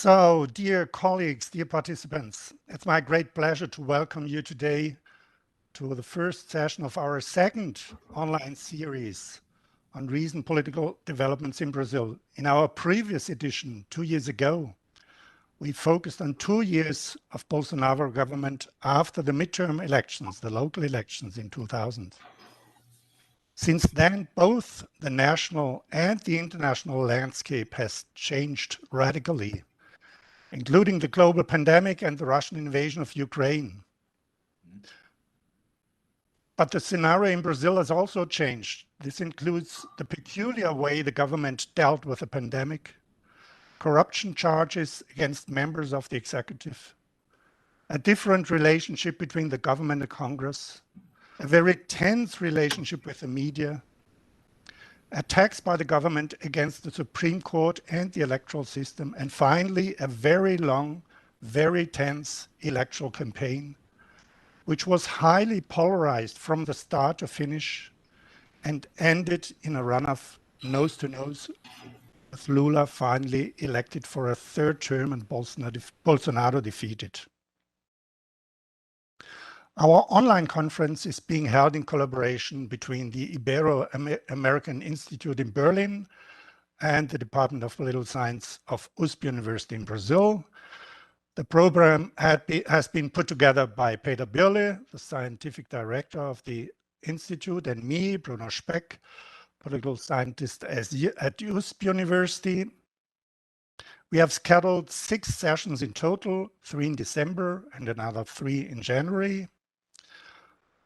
So, dear colleagues, dear participants, it's my great pleasure to welcome you today to the first session of our second online series on recent political developments in Brazil. In our previous edition, 2 years ago, we focused on 2 years of Bolsonaro government after the midterm elections, the local elections in 2000. Since then, both the national and the international landscape has changed radically, including the global pandemic and the Russian invasion of Ukraine. But the scenario in Brazil has also changed. This includes the peculiar way the government dealt with the pandemic, corruption charges against members of the executive, a different relationship between the government and Congress, a very tense relationship with the media, attacks by the government against the Supreme Court and the electoral system, and finally, a very long, very tense electoral campaign, which was highly polarized from the start to finish and ended in a runoff nose-to-nose with Lula finally elected for a third term and Bolsonaro defeated. Our online conference is being held in collaboration between the Ibero-American Institute in Berlin and the Department of Political Science of Universidade in Brazil. The program has been put together by Peter Birle, the scientific director of the Institute, and me, Bruno Speck, political scientist at University. We have scheduled 6 sessions in total, 3 in December and another 3 in January.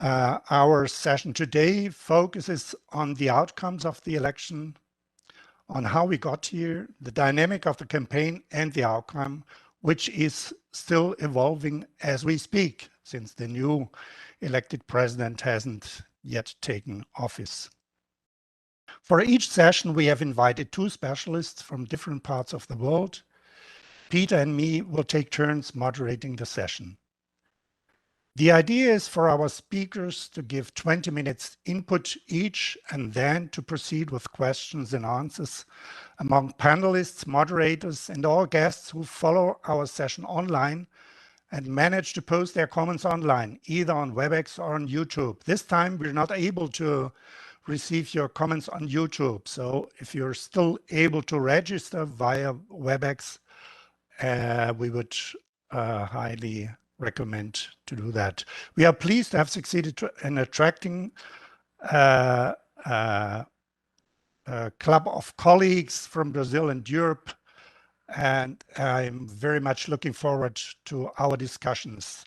Our session today focuses on the outcomes of the election, on how we got here, the dynamic of the campaign and the outcome, which is still evolving as we speak, since the new elected president hasn't yet taken office. For each session, we have invited 2 specialists from different parts of the world. Peter and me will take turns moderating the session. The idea is for our speakers to give 20 minutes input each and then to proceed with questions and answers among panelists, moderators, and all guests who follow our session online and manage to post their comments online, either on WebEx or on YouTube. This time, we're not able to receive your comments on YouTube. So if you're still able to register via WebEx, we would highly recommend to do that. We are pleased to have succeeded in attracting a club of colleagues from Brazil and Europe, and I'm very much looking forward to our discussions.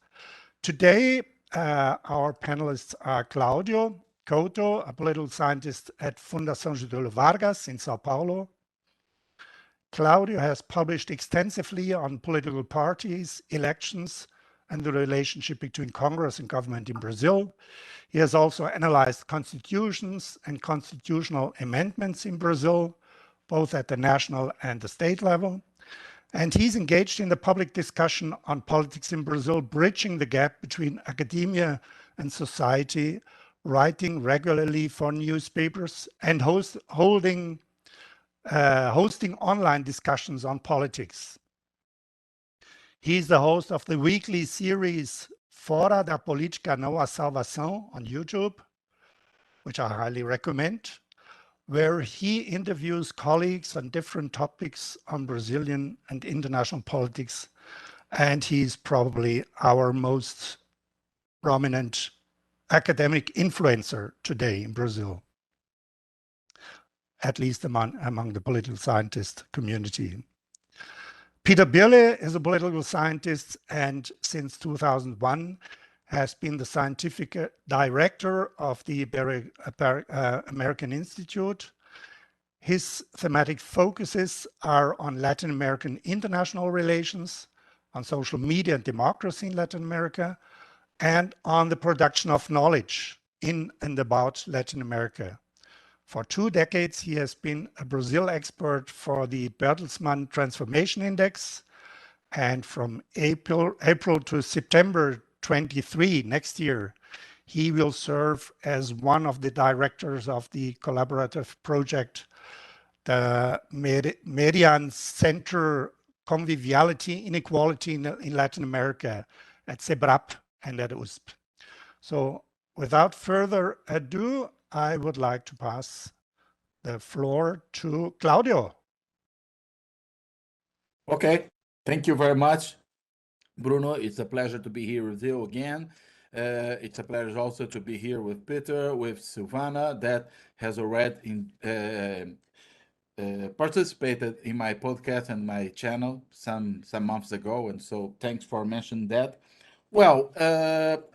Today, our panelists are Claudio Couto, a political scientist at Fundação Getúlio Vargas in Sao Paulo. Claudio has published extensively on political parties, elections, and the relationship between Congress and government in Brazil. He has also analyzed constitutions and constitutional amendments in Brazil, both at the national and the state level. And he's engaged in the public discussion on politics in Brazil, bridging the gap between academia and society, writing regularly for newspapers, and hosting online discussions on politics. He's the host of the weekly series Fora da Política Não Há Salvação on YouTube, which I highly recommend, where he interviews colleagues on different topics on Brazilian and international politics. And he's probably our most prominent academic influencer today in Brazil, at least among the political scientist community. Peter Birle is a political scientist and since 2001 has been the scientific director of the Ibero-American Institute. His thematic focuses are on Latin American international relations, on social media and democracy in Latin America, and on the production of knowledge in and about Latin America. For 2 decades, he has been a Brazil expert for the Bertelsmann Transformation Index. And from April to September 23 next year, he will serve as one of the directors of the collaborative project, the Merian Center conviviality, inequality in Latin America at CEBRAP and at USP. So without further ado, I would like to pass the floor to Claudio. Okay, thank you very much, Bruno. It's a pleasure to be here with you again. It's a pleasure also to be here with Peter, with Silvana, that has already participated in my podcast and my channel some months ago, and so thanks for mentioning that. Well,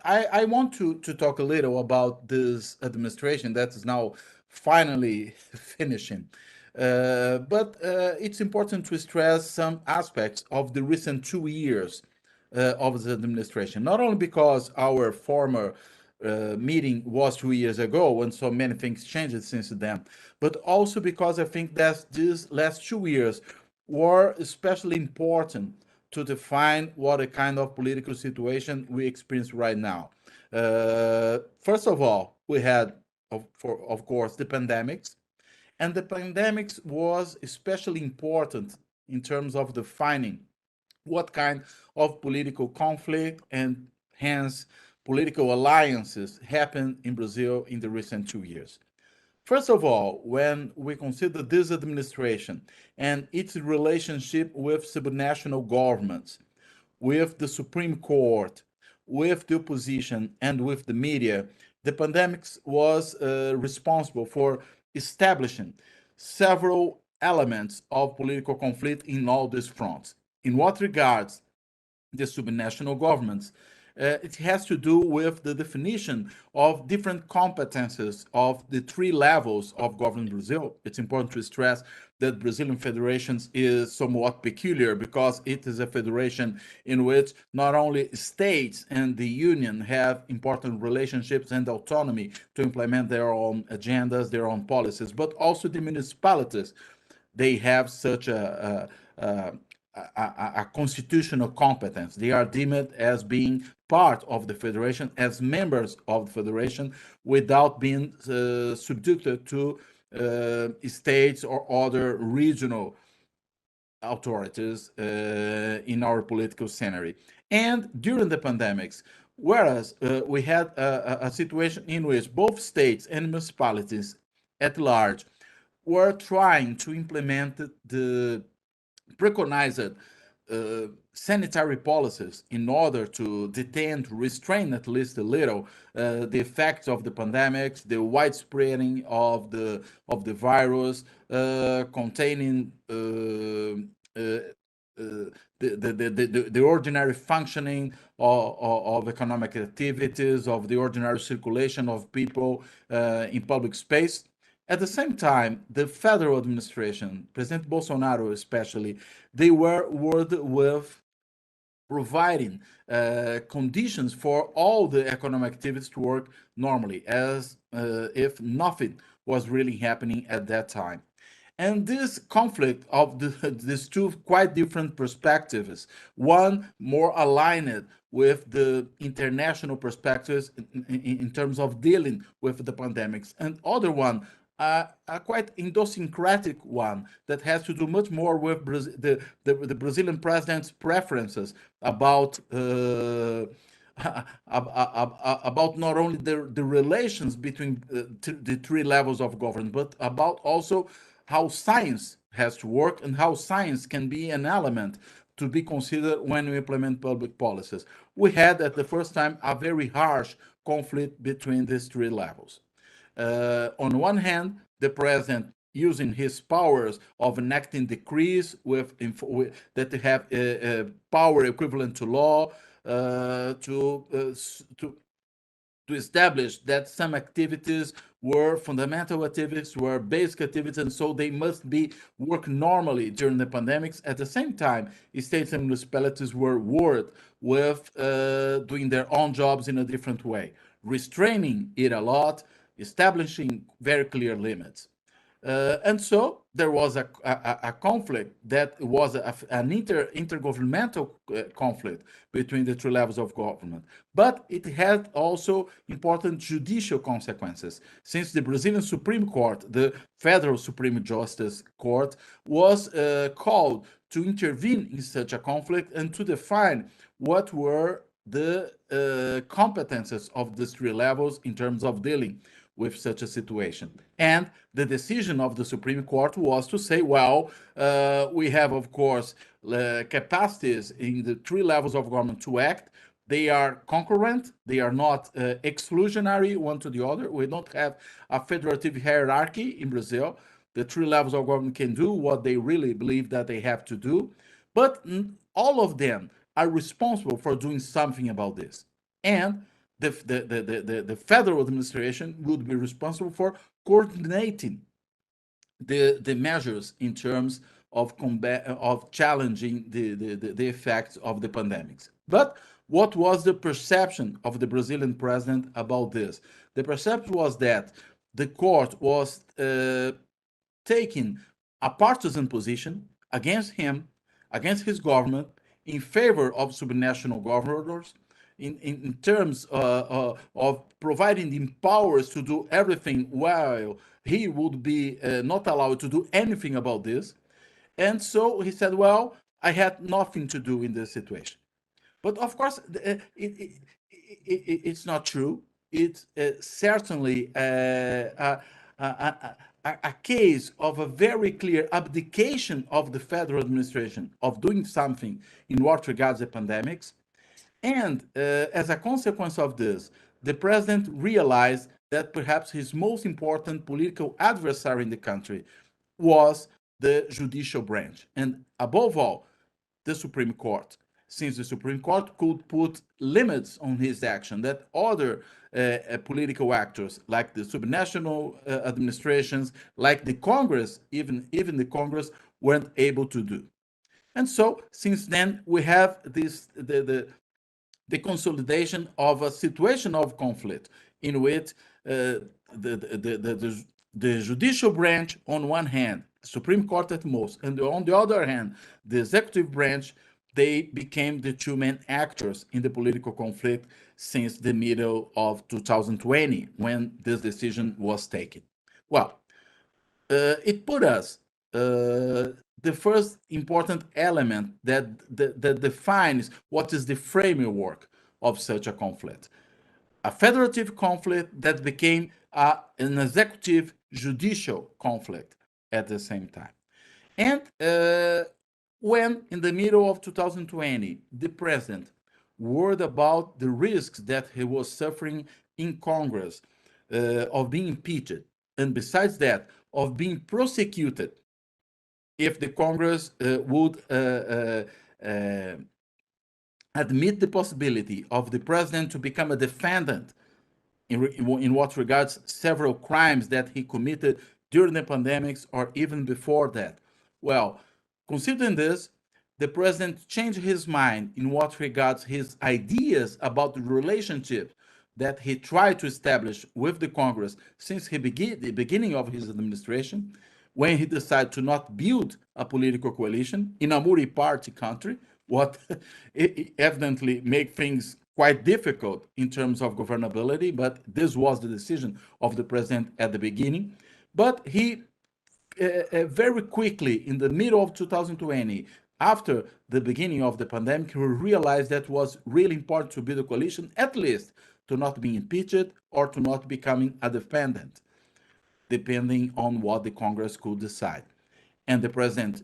I want to talk a little about this administration that is now finally finishing. But it's important to stress some aspects of the recent 2 years of the administration, not only because our former meeting was 2 years ago and so many things changed since then, but also because I think that these last 2 years were especially important to define what a kind of political situation we experience right now. First of all, we had, of course, the pandemics, and the pandemics was especially important in terms of defining what kind of political conflict and hence political alliances happened in Brazil in the recent 2 years. First of all, when we consider this administration and its relationship with subnational governments, with the Supreme Court, with the opposition, and with the media, the pandemic was responsible for establishing several elements of political conflict in all these fronts. In what regards the subnational governments, it has to do with the definition of different competences of the three levels of governing Brazil. It's important to stress that Brazilian federations is somewhat peculiar because it is a federation in which not only states and the union have important relationships and autonomy to implement their own agendas, their own policies, but also the municipalities. They have such a constitutional competence. They are deemed as being part of the federation, as members of the federation, without being subjected to states or other regional authorities in our political scenario. And during the pandemics, whereas we had a situation in which both states and municipalities at large were trying to implement the preconized sanitary policies in order to detain, to restrain at least a little the effects of the pandemics, the widespreading of the virus, containing the ordinary functioning of economic activities, of the ordinary circulation of people in public space. At the same time, the federal administration, President Bolsonaro especially, they were worried with providing conditions for all the economic activities to work normally, as if nothing was really happening at that time. And this conflict of these two quite different perspectives, one more aligned with the international perspectives in terms of dealing with the pandemics, and other one a quite idiosyncratic one that has to do much more with the Brazilian president's preferences about about not only the relations between the three levels of government, but about also how science has to work and how science can be an element to be considered when we implement public policies. We had at the first time a very harsh conflict between these three levels. On one hand, the president using his powers of enacting decrees that have power equivalent to law to establish that some activities were fundamental activities, were basic activities, and so they must be work normally during the pandemics. At the same time, states and municipalities were worried with doing their own jobs in a different way, restraining it a lot, establishing very clear limits. And so there was a conflict that was an intergovernmental conflict between the three levels of government. But it had also important judicial consequences, since the Brazilian Supreme Court, the Federal Supreme Justice Court, was called to intervene in such a conflict and to define what were the competences of these three levels in terms of dealing with such a situation. And the decision of the Supreme Court was to say, well, we have, of course, capacities in the three levels of government to act. They are concurrent, they are not exclusionary one to the other. We don't have a federative hierarchy in Brazil. The three levels of government can do what they really believe that they have to do, but all of them are responsible for doing something about this. And the federal administration would be responsible for coordinating the measures in terms of challenging the effects of the pandemics. But what was the perception of the Brazilian president about this? The perception was that the court was taking a partisan position against him, against his government, in favor of subnational governors, in terms of providing the powers to do everything while he would be not allowed to do anything about this. And so he said, well, I had nothing to do in this situation. But of course, it's not true. It's certainly a case of a very clear abdication of the federal administration of doing something in what regards the pandemics. And as a consequence of this, the president realized that perhaps his most important political adversary in the country was the judicial branch, and above all, the Supreme Court, since the Supreme Court could put limits on his action that other political actors, like the subnational administrations, like the Congress, even the Congress, weren't able to do. And so, since then, we have this the consolidation of a situation of conflict in which the judicial branch, on one hand, Supreme Court at most, and on the other hand, the executive branch, they became the two main actors in the political conflict since the middle of 2020, when this decision was taken. Well, it put us the first important element that defines what is the framework of such a conflict. A federative conflict that became an executive judicial conflict at the same time. And when, in the middle of 2020, the president worried about the risks that he was suffering in Congress of being impeached, and besides that, of being prosecuted if the Congress would admit the possibility of the president to become a defendant in what regards several crimes that he committed during the pandemics or even before that. Well, considering this, the president changed his mind in what regards his ideas about the relationship that he tried to establish with the Congress since the beginning of his administration, when he decided to not build a political coalition in a multi-party country, what evidently made things quite difficult in terms of governability, but this was the decision of the president at the beginning. But he very quickly, in the middle of 2020, after the beginning of the pandemic, he realized that it was really important to build a coalition, at least to not be impeached or to not becoming a defendant, depending on what the Congress could decide. And the president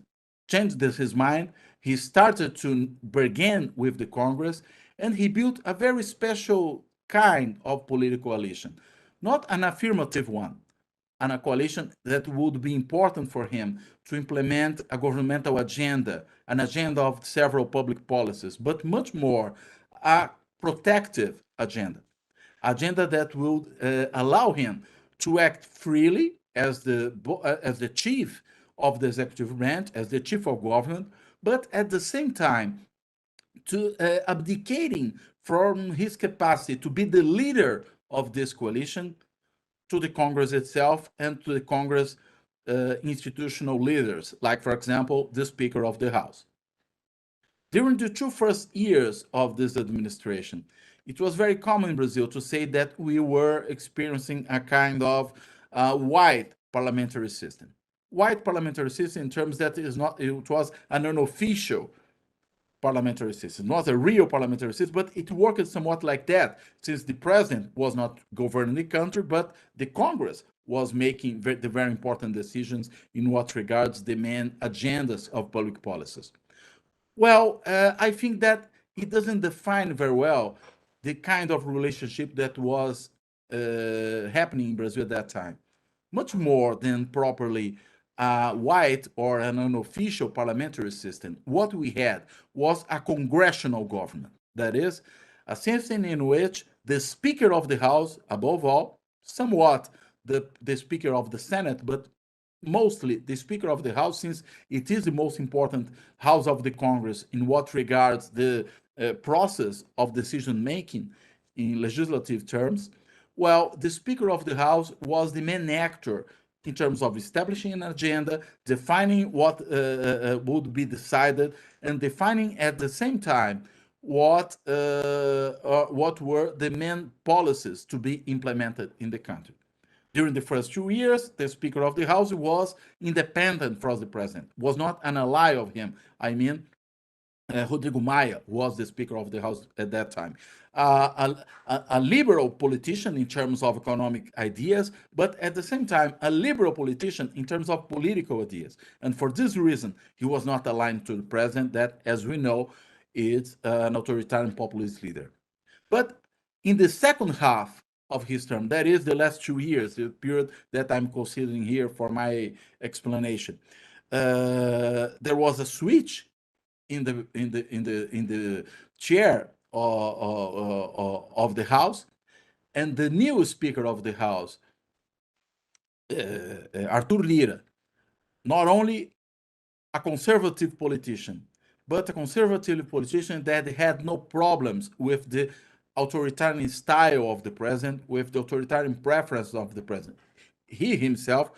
changed his mind. He started to bargain with the Congress, and he built a very special kind of political coalition, not an affirmative one, and a coalition that would be important for him to implement a governmental agenda, an agenda of several public policies, but much more a protective agenda that will allow him to act freely as the chief of the executive branch, as the chief of government, but at the same time to abdicating from his capacity to be the leader of this coalition to the Congress itself and to the Congress institutional leaders, like, for example, the Speaker of the House. During the 2 first years of this administration, it was very common in Brazil to say that we were experiencing a kind of white parliamentary system. White parliamentary system in terms that it was an unofficial parliamentary system, not a real parliamentary system, but it worked somewhat like that, since the president was not governing the country, but the Congress was making the very important decisions in what regards the main agendas of public policies. Well, I think that it doesn't define very well the kind of relationship that was happening in Brazil at that time. Much more than properly white or an unofficial parliamentary system, what we had was a congressional government. That is, a system in which the Speaker of the House, above all, somewhat the Speaker of the Senate, but mostly the Speaker of the House, since it is the most important house of the Congress in what regards the process of decision making in legislative terms. Well, the Speaker of the House was the main actor in terms of establishing an agenda, defining what would be decided, and defining at the same time what were the main policies to be implemented in the country. During the first 2 years, the Speaker of the House was independent from the president, was not an ally of him. I mean, Rodrigo Maia was the Speaker of the House at that time. A liberal politician in terms of economic ideas, but at the same time, a liberal politician in terms of political ideas. And for this reason, he was not aligned to the president, that, as we know, is an authoritarian populist leader. But in the second half of his term, that is the last 2 years, the period that I'm considering here for my explanation, there was a switch in the chair of the House, and the new Speaker of the House, Arthur Lira, not only a conservative politician, but a conservative politician that had no problems with the authoritarian style of the president, with the authoritarian preference of the president. He himself,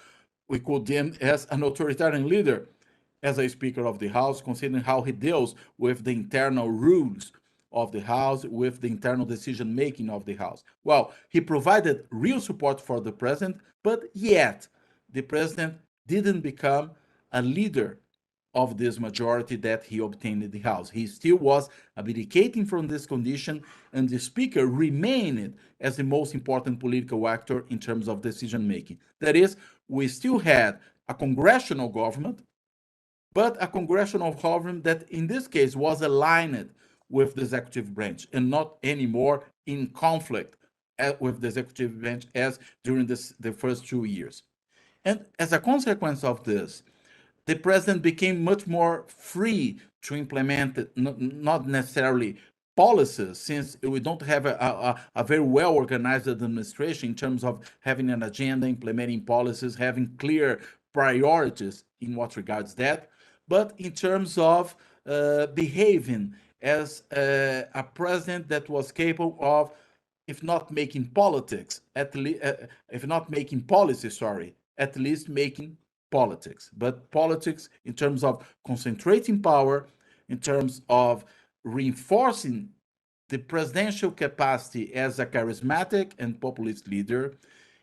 we could deem as an authoritarian leader, as a Speaker of the House, considering how he deals with the internal rules of the House, with the internal decision making of the House. Well, he provided real support for the president, but yet the president didn't become a leader of this majority that he obtained in the House. He still was abdicating from this condition, and the Speaker remained as the most important political actor in terms of decision making. That is, we still had a congressional government, but a congressional government that in this case was aligned with the executive branch and not anymore in conflict with the executive branch as during the first 2 years. And as a consequence of this, the president became much more free to implement not necessarily policies, since we don't have a very well organized administration in terms of having an agenda, implementing policies, having clear priorities in what regards that, but in terms of behaving as a president that was capable of, if not making politics, if not making policy, sorry, at least making politics. But politics in terms of concentrating power, in terms of reinforcing the presidential capacity as a charismatic and populist leader,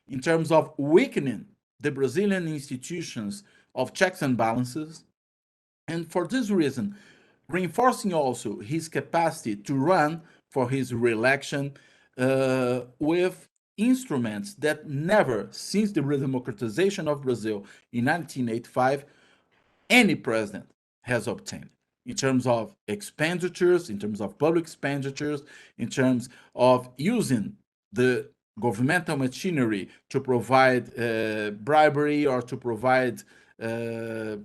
in terms of weakening the Brazilian institutions of checks and balances, and for this reason, reinforcing also his capacity to run for his re-election with instruments that never, since the redemocratization of Brazil in 1985, any president has obtained in terms of expenditures, in terms of public expenditures, in terms of using the governmental machinery to provide bribery or to provide a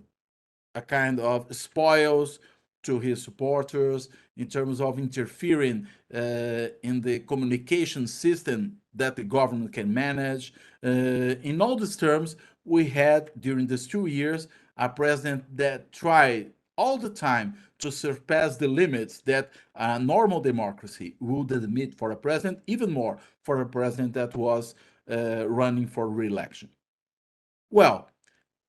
kind of spoils to his supporters, in terms of interfering in the communication system that the government can manage. In all these terms, we had during these 2 years a president that tried all the time to surpass the limits that a normal democracy would admit for a president, even more for a president that was running for re-election. Well,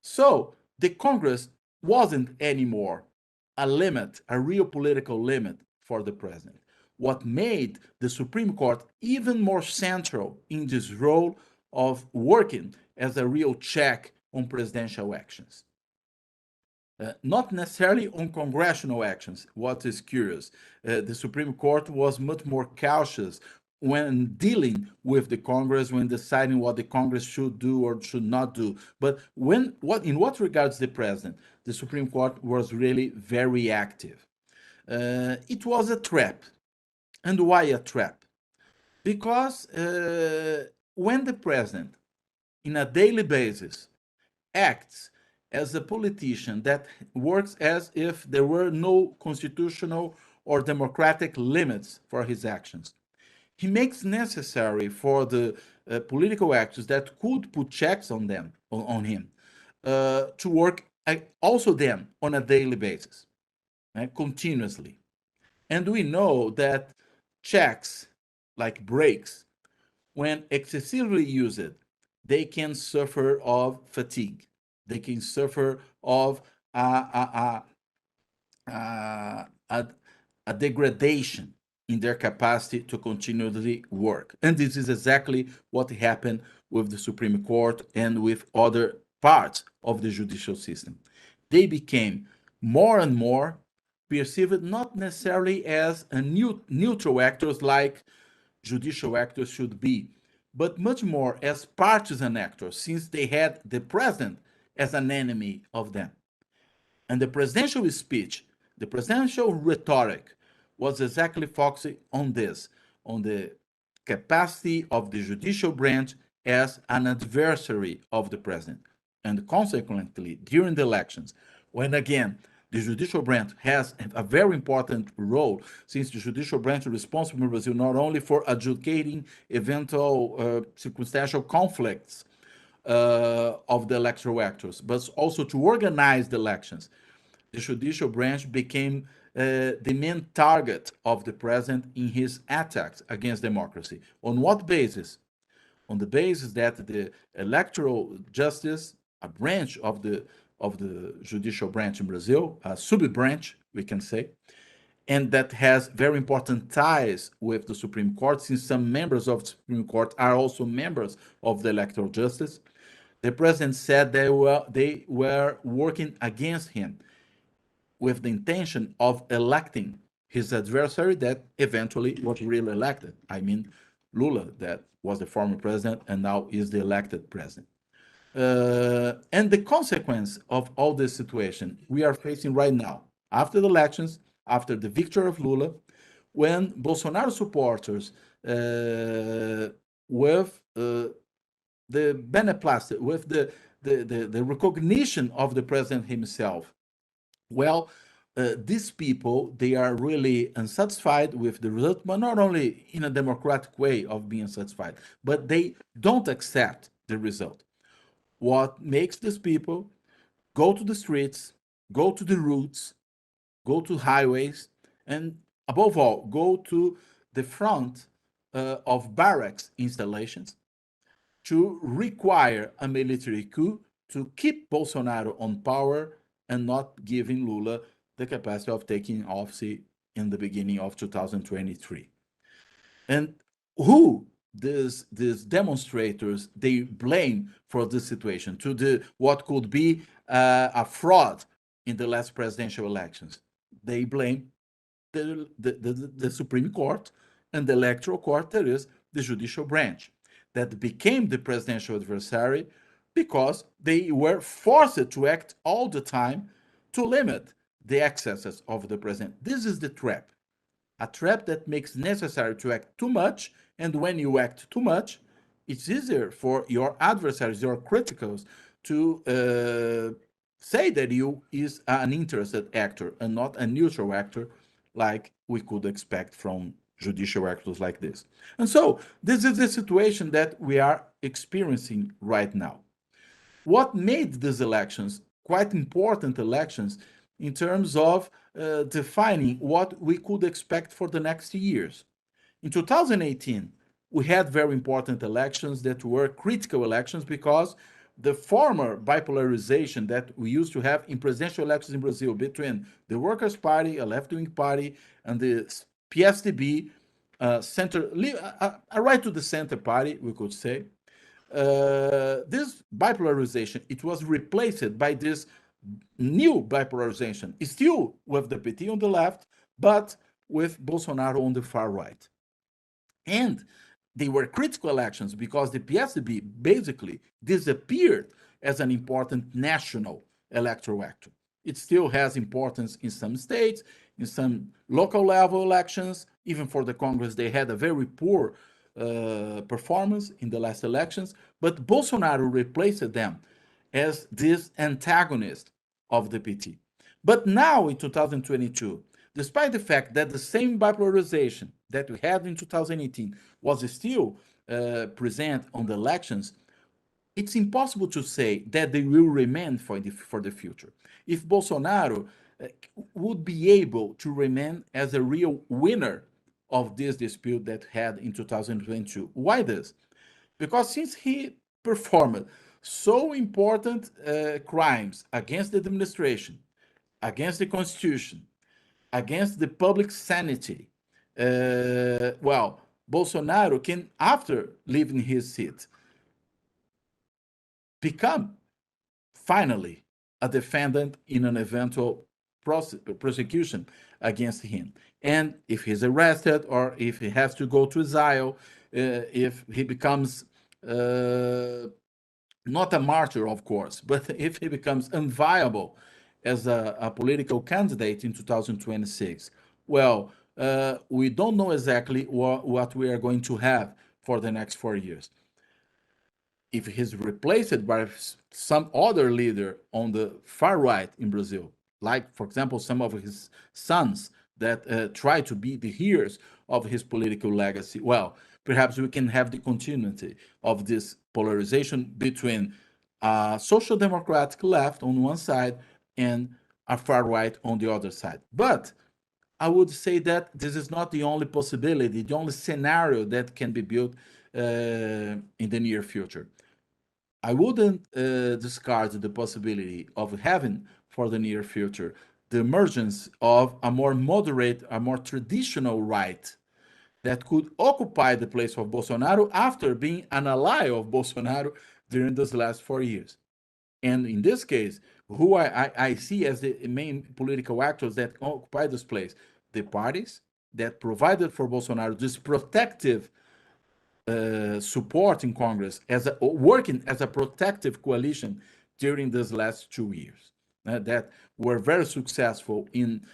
So the Congress wasn't anymore a limit, a real political limit for the president. What made the Supreme Court even more central in this role of working as a real check on presidential actions. Not necessarily on congressional actions. What is curious, the Supreme Court was much more cautious when dealing with the Congress, when deciding what the Congress should do or should not do. But in what regards the president, the Supreme Court was really very active. It was a trap. And why a trap? Because when the president, in a daily basis, acts as a politician that works as if there were no constitutional or democratic limits for his actions, he makes necessary for the political actors that could put checks on them, on him, to work also then on a daily basis, continuously. And we know that checks, like brakes, when excessively used, they can suffer of fatigue. They can suffer of a degradation in their capacity to continually work. And this is exactly what happened with the Supreme Court and with other parts of the judicial system. They became more and more perceived not necessarily as a neutral actors like judicial actors should be, but much more as partisan actors, since they had the president as an enemy of them. And the presidential speech, the presidential rhetoric was exactly focusing on this, on the capacity of the judicial branch as an adversary of the president. And consequently, during the elections, when again the judicial branch has a very important role, since the judicial branch is responsible in Brazil not only for adjudicating eventual circumstantial conflicts of the electoral actors, but also to organize the elections. The judicial branch became the main target of the president in his attacks against democracy. On what basis? On the basis that the electoral justice, a branch of the judicial branch in Brazil, a sub-branch, we can say, and that has very important ties with the Supreme Court, since some members of the Supreme Court are also members of the electoral justice. The president said they were working against him with the intention of electing his adversary that eventually was really elected. I mean, Lula, that was the former president and now is the elected president. And the consequence of all this situation we are facing right now, after the elections, after the victory of Lula, when Bolsonaro supporters, with the beneplácito, with the recognition of the president himself, well, these people, they are really unsatisfied with the result, but not only in a democratic way of being satisfied, but they don't accept the result. What makes these people go to the streets, go to the routes, go to highways, and above all, go to the front of barracks installations to require a military coup to keep Bolsonaro on power and not giving Lula the capacity of taking office in the beginning of 2023. And who these demonstrators they blame for this situation, to the what could be a fraud in the last presidential elections? They blame the Supreme Court and the electoral court, that is the judicial branch, that became the presidential adversary because they were forced to act all the time to limit the excesses of the president. This is the trap, a trap that makes necessary to act too much, and when you act too much, it's easier for your adversaries, your criticals, to say that you is an interested actor and not a neutral actor, like we could expect from judicial actors like this. And so this is the situation that we are experiencing right now. What made these elections quite important elections in terms of defining what we could expect for the next years? In 2018, we had very important elections that were critical elections because the former bipolarization that we used to have in presidential elections in Brazil between the Workers' Party, a left-wing party, and the PSDB, center, a right to the center party, we could say. This bipolarization, it was replaced by this new bipolarization, still with the PT on the left, but with Bolsonaro on the far right. And they were critical elections because the PSDB basically disappeared as an important national electoral actor. It still has importance in some states, in some local level elections. Even for the Congress, they had a very poor performance in the last elections, but Bolsonaro replaced them as this antagonist of the PT. But now in 2022, despite the fact that the same bipolarization that we had in 2018 was still present on the elections, it's impossible to say that they will remain for the future. If Bolsonaro would be able to remain as a real winner of this dispute that had in 2022. Why this? Because since he performed so important crimes against the administration, against the constitution, against the public sanity, well, Bolsonaro can, after leaving his seat, become finally a defendant in an eventual prosecution against him. And if he's arrested or if he has to go to exile, if he becomes not a martyr, of course, but if he becomes unviable as a political candidate in 2026, well, we don't know exactly what we are going to have for the next 4 years. If he's replaced by some other leader on the far right in Brazil, like, for example, some of his sons that try to be the heirs of his political legacy, well, perhaps we can have the continuity of this polarization between a social democratic left on one side and a far right on the other side. But I would say that this is not the only possibility, the only scenario that can be built in the near future. I wouldn't discard the possibility of having for the near future the emergence of a more moderate, a more traditional right that could occupy the place of Bolsonaro after being an ally of Bolsonaro during those last 4 years. And in this case, who I see as the main political actors that occupy this place, the parties that provided for Bolsonaro this protective support in Congress, working as a protective coalition during these last 2 years, that were very successful in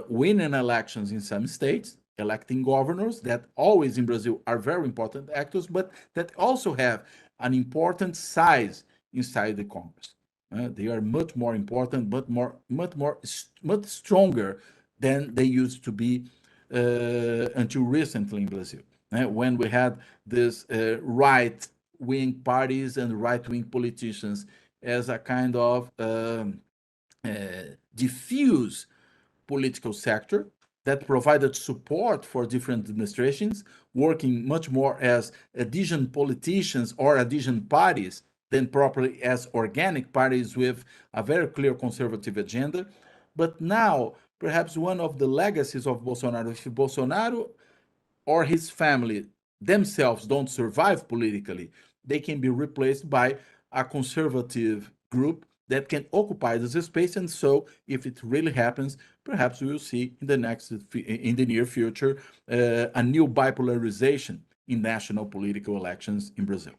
winning elections in some states, electing governors that always in Brazil are very important actors, but that also have an important size inside the Congress. They are much more important, but much stronger than they used to be until recently in Brazil, when we had this right-wing parties and right-wing politicians as a kind of diffuse political sector that provided support for different administrations, working much more as adhesion politicians or adhesion parties than properly as organic parties with a very clear conservative agenda. But now, perhaps one of the legacies of Bolsonaro, if Bolsonaro or his family themselves don't survive politically, they can be replaced by a conservative group that can occupy this space. And so, if it really happens, perhaps we will see in the near future a new bipolarization in national political elections in Brazil.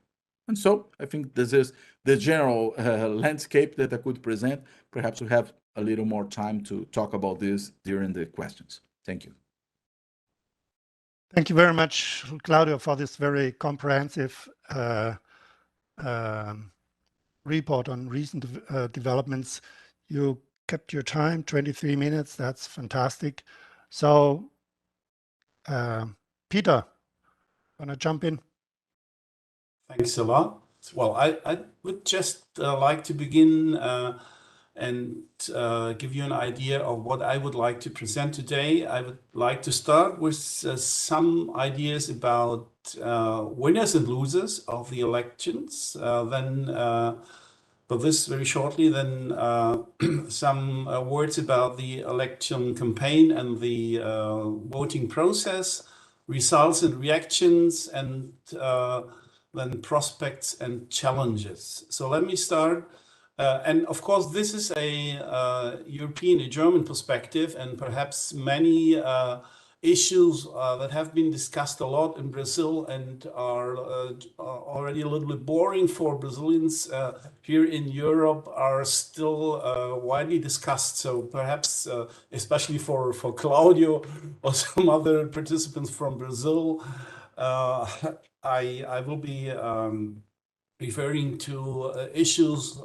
And so, I think this is the general landscape that I could present. Perhaps we have a little more time to talk about this during the questions. Thank you. Thank you very much, Claudio, for this very comprehensive report on recent developments. You kept your time, 23 minutes. That's fantastic. So, Peter, want to jump in? Thanks a lot. Well, I would just like to begin and give you an idea of what I would like to present today. I would like to start with some ideas about winners and losers of the elections. But this very shortly, then some words about the election campaign and the voting process, results and reactions, and then prospects and challenges. So let me start. And of course, this is a European, a German perspective, and perhaps many issues that have been discussed a lot in Brazil and are already a little bit boring for Brazilians here in Europe are still widely discussed. So perhaps, especially for Claudio or some other participants from Brazil, I will be referring to issues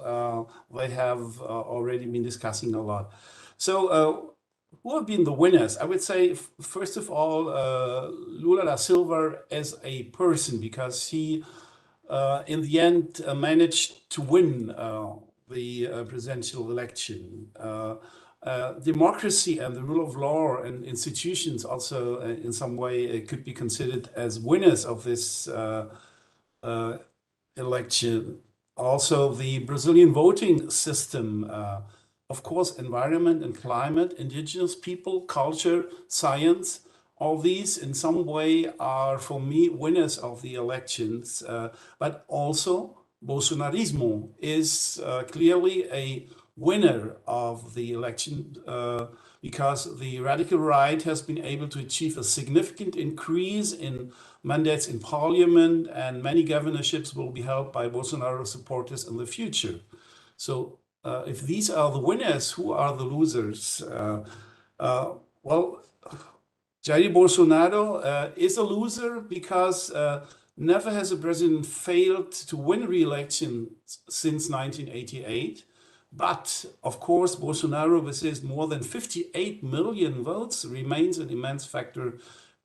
they have already been discussing a lot. So who have been the winners? I would say, first of all, Lula da Silva as a person, because he, in the end, managed to win the presidential election. Democracy and the rule of law and institutions also, in some way, could be considered as winners of this election. Also, the Brazilian voting system, of course, environment and climate, indigenous people, culture, science, all these in some way are, for me, winners of the elections. But also, Bolsonarismo is clearly a winner of the election because the radical right has been able to achieve a significant increase in mandates in parliament, and many governorships will be held by Bolsonaro supporters in the future. So if these are the winners, who are the losers? Well, Jair Bolsonaro is a loser because never has a president failed to win re-election since 1988. But of course, Bolsonaro, with his more than 58 million votes, remains an immense factor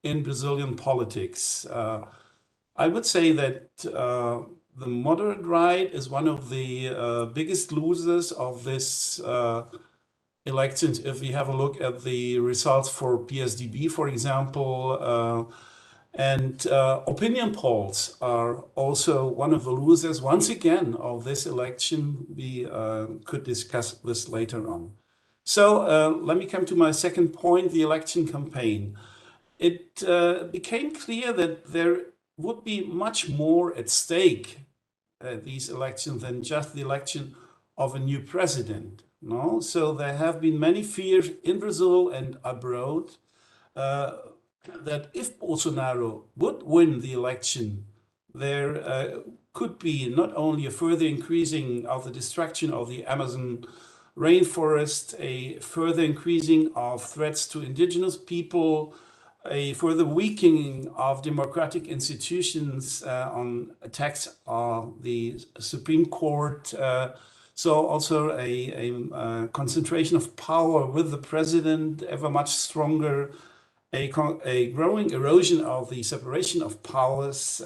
in Brazilian politics. I would say that the moderate right is one of the biggest losers of this elections. If we have a look at the results for PSDB, for example, and opinion polls are also one of the losers, once again, of this election. We could discuss this later on. So let me come to my second point, the election campaign. It became clear that there would be much more at stake at these elections than just the election of a new president. No? So there have been many fears in Brazil and abroad that if Bolsonaro would win the election, there could be not only a further increasing of the destruction of the Amazon rainforest, a further increasing of threats to indigenous people, a further weakening of democratic institutions on attacks on the Supreme Court. So also a concentration of power with the president ever much stronger, a growing erosion of the separation of powers,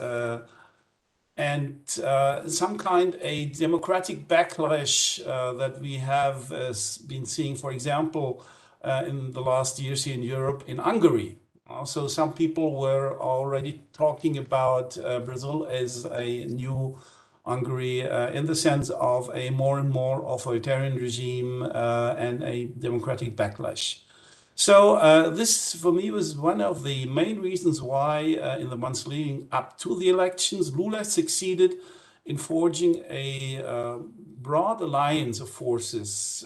and some kind a democratic backlash that we have been seeing, for example, in the last years here in Europe, in Hungary. Also, some people were already talking about Brazil as a new Hungary in the sense of a more and more authoritarian regime and a democratic backlash. So this, for me, was one of the main reasons why in the months leading up to the elections, Lula succeeded in forging a broad alliance of forces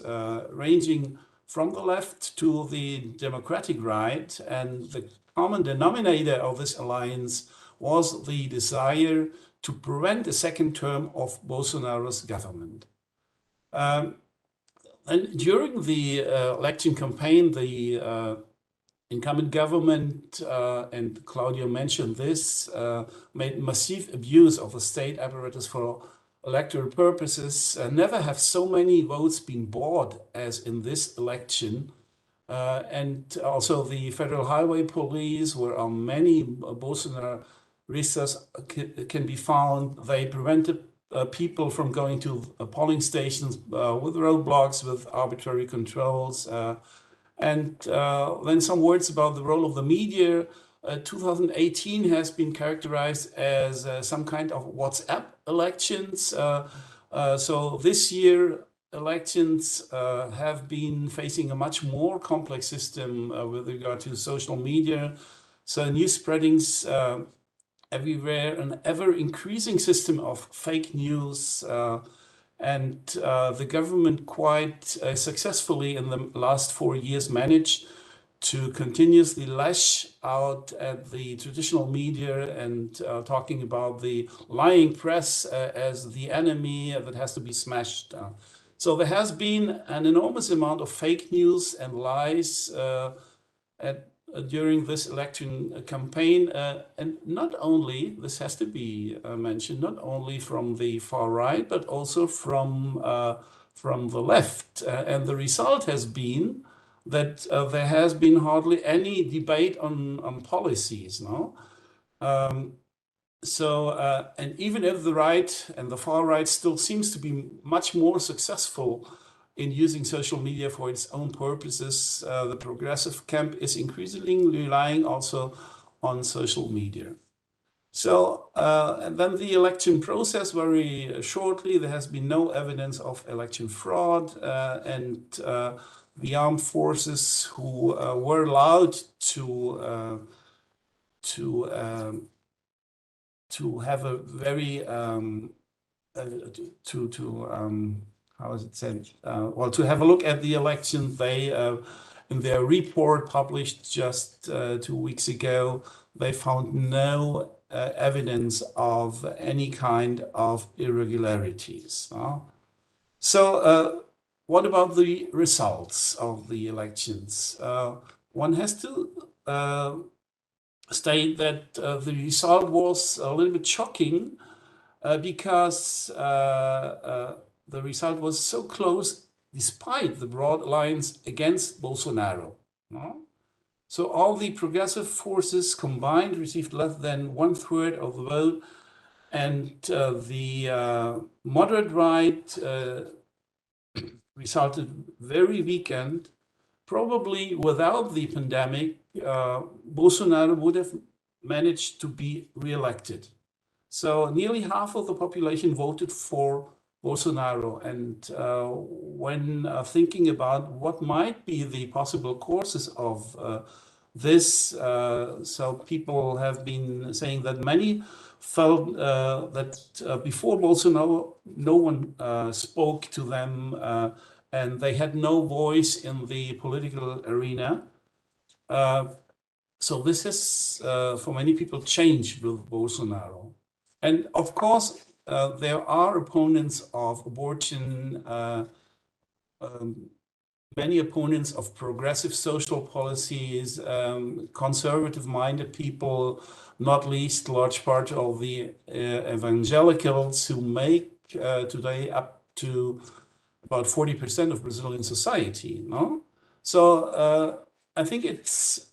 ranging from the left to the democratic right. And the common denominator of this alliance was the desire to prevent a second term of Bolsonaro's government. And during the election campaign, the incumbent government, and Claudio mentioned this, made massive abuse of the state apparatus for electoral purposes. Never have so many votes been bought as in this election. And also the Federal Highway Police, where many Bolsonaristas can be found, they prevented people from going to polling stations with roadblocks, with arbitrary controls. And then some words about the role of the media. 2018 has been characterized as some kind of WhatsApp elections. So this year, elections have been facing a much more complex system with regard to social media. So news spreadings everywhere, an ever-increasing system of fake news, and the government quite successfully in the last 4 years managed to continuously lash out at the traditional media and talking about the lying press as the enemy that has to be smashed. So there has been an enormous amount of fake news and lies during this election campaign, and not only, this has to be mentioned, not only from the far right, but also from the left. And the result has been that there has been hardly any debate on policies, no? And even if the right and the far right still seems to be much more successful in using social media for its own purposes, the progressive camp is increasingly relying also on social media. So, and then the election process, very shortly, there has been no evidence of election fraud, and the armed forces who were allowed to have a very how is it said? Well, to have a look at the election, they in their report published just 2 weeks ago, they found no evidence of any kind of irregularities. So what about the results of the elections? One has to state that the result was a little bit shocking because the result was so close despite the broad alliance against Bolsonaro. So all the progressive forces combined received less than 1/3 of the vote, and the moderate right resulted very weakened. Probably without the pandemic, Bolsonaro would have managed to be re-elected. So nearly half of the population voted for Bolsonaro. And when thinking about what might be the possible courses of this, so people have been saying that many felt that before Bolsonaro, no one spoke to them and they had no voice in the political arena. So this has, for many people, changed with Bolsonaro. And of course, there are opponents of abortion, many opponents of progressive social policies, conservative-minded people, not least large part of the evangelicals who make today up to about 40% of Brazilian society. No? So I think it's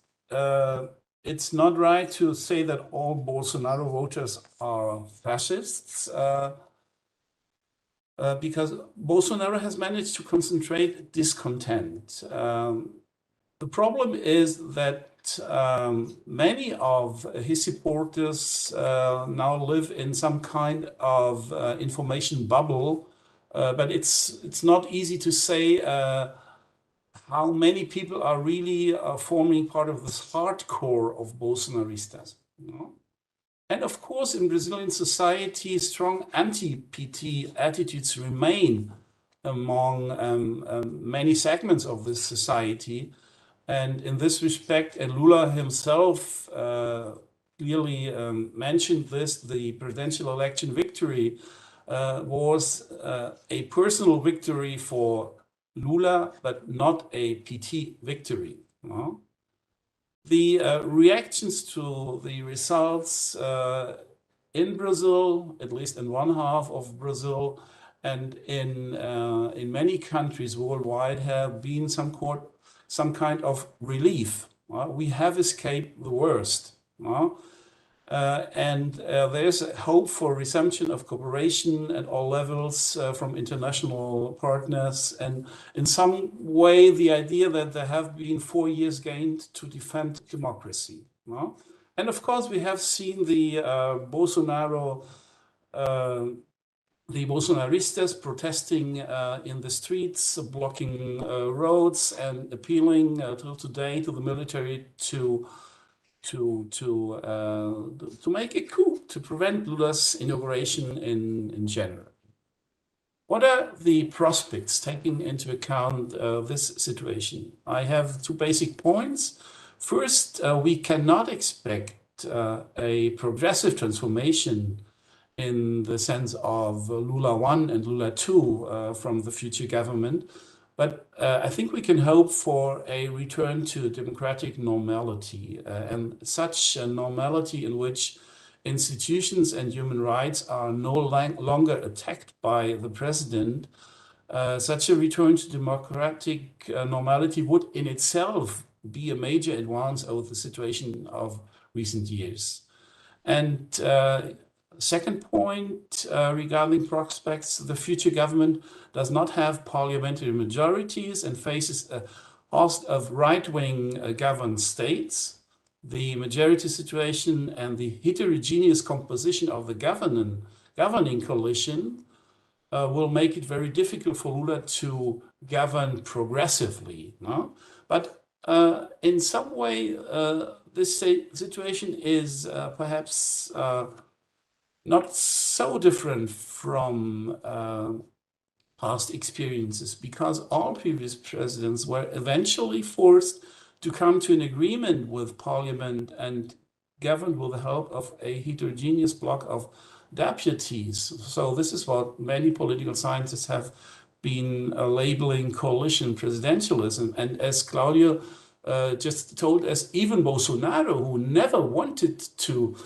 not right to say that all Bolsonaro voters are fascists, because Bolsonaro has managed to concentrate discontent. The problem is that many of his supporters now live in some kind of information bubble, but it's not easy to say how many people are really forming part of this hardcore of Bolsonaristas. And of course, in Brazilian society, strong anti-PT attitudes remain among many segments of this society. And in this respect, and Lula himself clearly mentioned this, the presidential election victory was a personal victory for Lula, but not a PT victory. The reactions to the results in Brazil, at least in one half of Brazil, and in many countries worldwide, have been some kind of relief. We have escaped the worst. There's a hope for resumption of cooperation at all levels from international partners, and in some way the idea that there have been 4 years gained to defend democracy. No? And of course we have seen the Bolsonaristas protesting in the streets, blocking roads, and appealing till today to the military to make a coup to prevent Lula's inauguration in January. What are the prospects taking into account this situation? I have 2 basic points. First, we cannot expect a progressive transformation in the sense of Lula 1 and Lula 2 from the future government. But I think we can hope for a return to democratic normality, and such a normality in which institutions and human rights are no longer attacked by the president. Such a return to democratic normality would in itself be a major advance over the situation of recent years. And second point regarding prospects, the future government does not have parliamentary majorities and faces a host of right-wing governed states. The majority situation and the heterogeneous composition of the governing coalition will make it very difficult for Lula to govern progressively. No? But in some way, this situation is perhaps not so different from past experiences, because all previous presidents were eventually forced to come to an agreement with parliament and governed with the help of a heterogeneous block of deputies. So this is what many political scientists have been labeling coalition presidentialism. And as Claudio just told us, even Bolsonaro, who never wanted to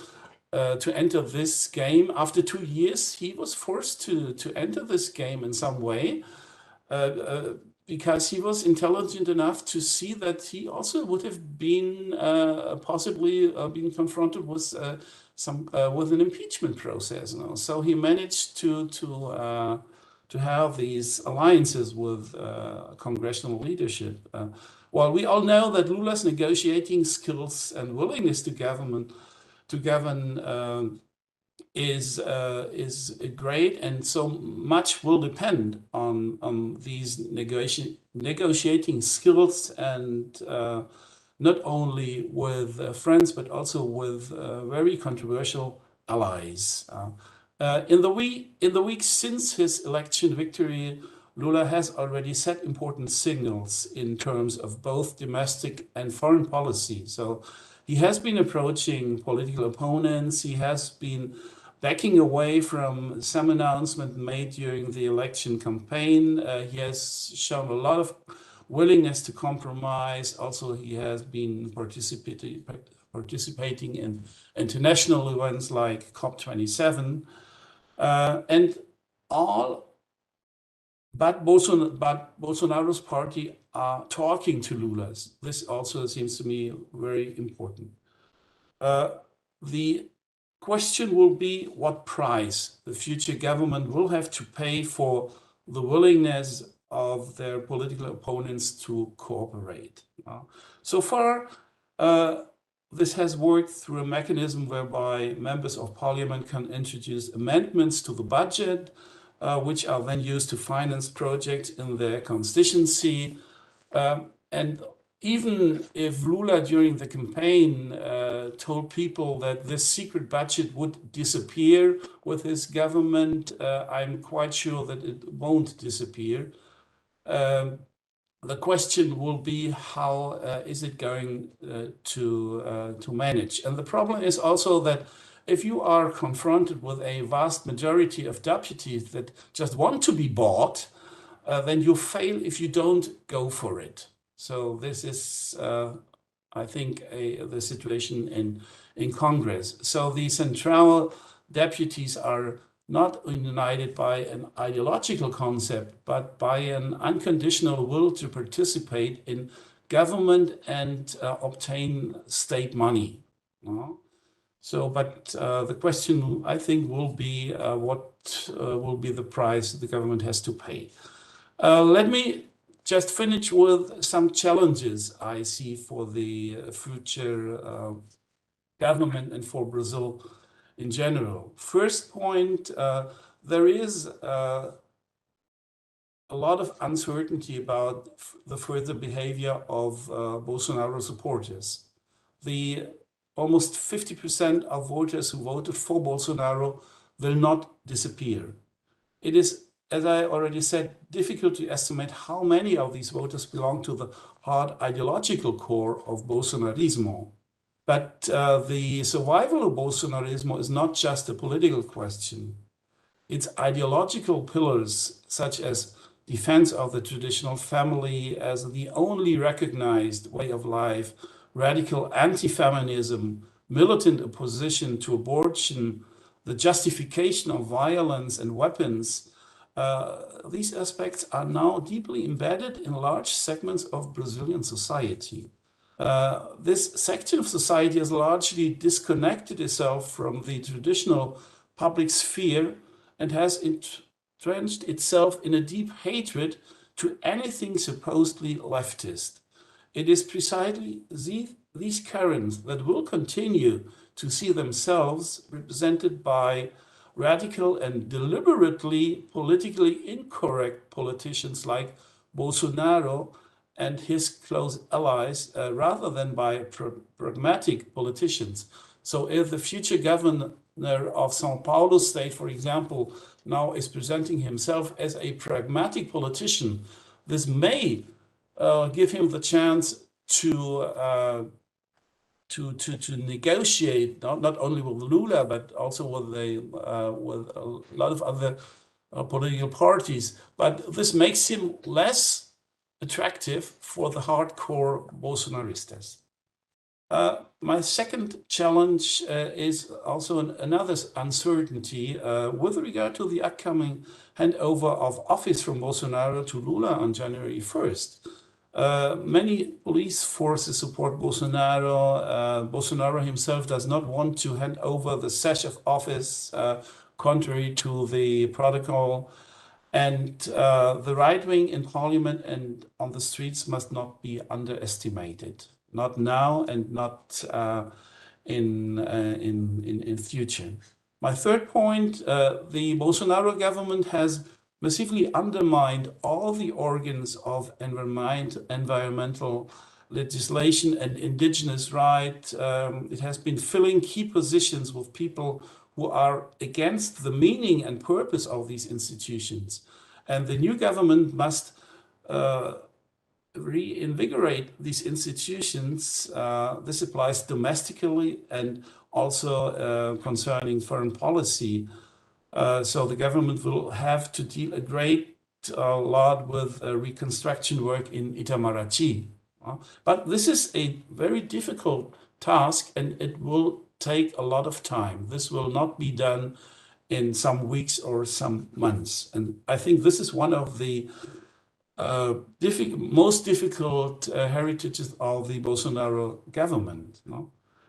enter this game, after 2 years, he was forced to enter this game in some way, because he was intelligent enough to see that he also would have been possibly being confronted with with an impeachment process. You know? So he managed to have these alliances with congressional leadership. While we all know that Lula's negotiating skills and willingness to govern is great, and so much will depend on these negotiating skills, and not only with friends but also with very controversial allies. In the weeks since his election victory, Lula has already set important signals in terms of both domestic and foreign policy. So he has been approaching political opponents. He has been backing away from some announcement made during the election campaign. He has shown a lot of willingness to compromise. Also, he has been participating in international events like COP27. But Bolsonaro's party are talking to Lula's. This also seems to me very important. The question will be what price the future government will have to pay for the willingness of their political opponents to cooperate. So far, this has worked through a mechanism whereby members of parliament can introduce amendments to the budget, which are then used to finance projects in their constituency. And even if Lula during the campaign told people that this secret budget would disappear with his government, I'm quite sure that it won't disappear. The question will be how is it going to manage? And the problem is also that if you are confronted with a vast majority of deputies that just want to be bought, then you fail if you don't go for it. So this is, I think, the situation in Congress. So the central deputies are not united by an ideological concept, but by an unconditional will to participate in government and obtain state money. So, but the question, I think, will be what will be the price the government has to pay. Let me just finish with some challenges I see for the future government and for Brazil in general. First point, there is a lot of uncertainty about the further behavior of Bolsonaro supporters. The almost 50% of voters who voted for Bolsonaro will not disappear. It is, as I already said, difficult to estimate how many of these voters belong to the hard ideological core of Bolsonarismo. But the survival of Bolsonarismo is not just a political question. Its ideological pillars, such as defense of the traditional family as the only recognized way of life, radical anti-feminism, militant opposition to abortion, the justification of violence and weapons, these aspects are now deeply embedded in large segments of Brazilian society. This section of society has largely disconnected itself from the traditional public sphere and has entrenched itself in a deep hatred to anything supposedly leftist. It is precisely these currents that will continue to see themselves represented by radical and deliberately politically incorrect politicians like Bolsonaro and his close allies, rather than by pragmatic politicians. So if the future governor of São Paulo state, for example, now is presenting himself as a pragmatic politician, this may give him the chance to negotiate not only with Lula but also with a lot of other political parties. But this makes him less attractive for the hardcore Bolsonaristas. My second challenge is also another uncertainty with regard to the upcoming handover of office from Bolsonaro to Lula on January 1st. Many police forces support Bolsonaro. Bolsonaro himself does not want to hand over the sash of office, contrary to the protocol. And the right wing in parliament and on the streets must not be underestimated. Not now and not in future. My third point, the Bolsonaro government has massively undermined all the organs of environmental legislation and indigenous rights. It has been filling key positions with people who are against the meaning and purpose of these institutions. And the new government must reinvigorate these institutions. This applies domestically and also concerning foreign policy. So the government will have to deal a great lot with reconstruction work in Itamaraty. But this is a very difficult task and it will take a lot of time. This will not be done in some weeks or some months. And I think this is one of the most difficult heritages of the Bolsonaro government.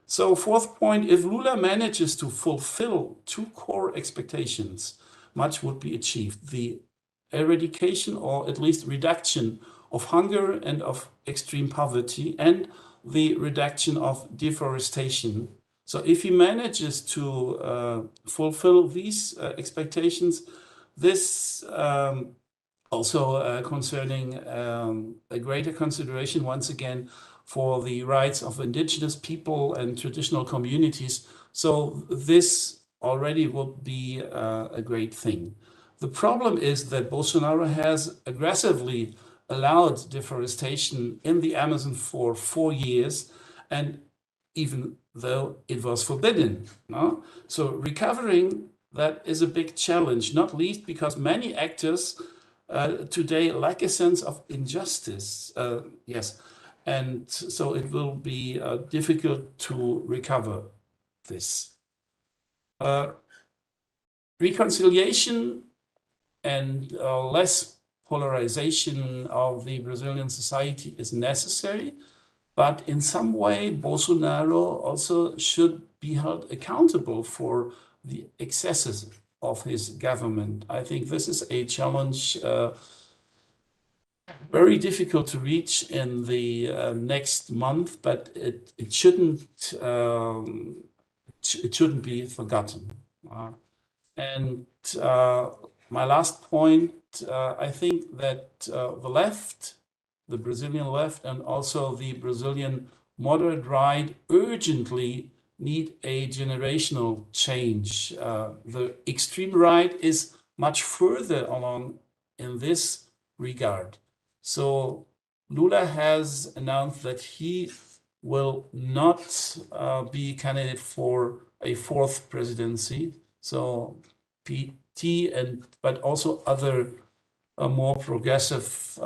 So fourth point, if Lula manages to fulfill two core expectations, much would be achieved. The eradication or at least reduction of hunger and of extreme poverty and the reduction of deforestation. So if he manages to fulfill these expectations, this also concerning a greater consideration once again for the rights of indigenous people and traditional communities. So this already would be a great thing. The problem is that Bolsonaro has aggressively allowed deforestation in the Amazon for 4 years, and even though it was forbidden. So recovering that is a big challenge, not least because many actors today lack a sense of injustice. Yes. And so it will be difficult to recover this. Reconciliation and less polarization of the Brazilian society is necessary, but in some way Bolsonaro also should be held accountable for the excesses of his government. I think this is a challenge very difficult to reach in the next month, but it shouldn't be forgotten. And my last point, I think that the left, the Brazilian left, and also the Brazilian moderate right urgently need a generational change. The extreme right is much further along in this regard. So Lula has announced that he will not be candidate for a fourth presidency. So PT but also other more progressive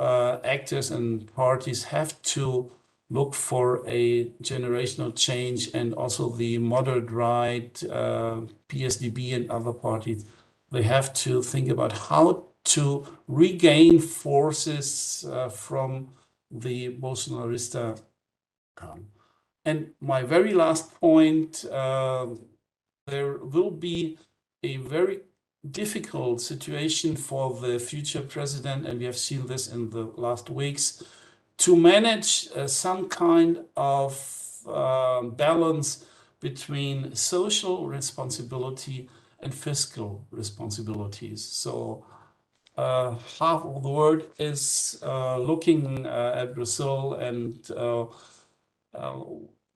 actors and parties have to look for a generational change, and also the moderate right, PSDB and other parties, they have to think about how to regain forces from the Bolsonarista. And my very last point, there will be a very difficult situation for the future president, and we have seen this in the last weeks, to manage some kind of balance between social responsibility and fiscal responsibilities. So half of the world is looking at Brazil, and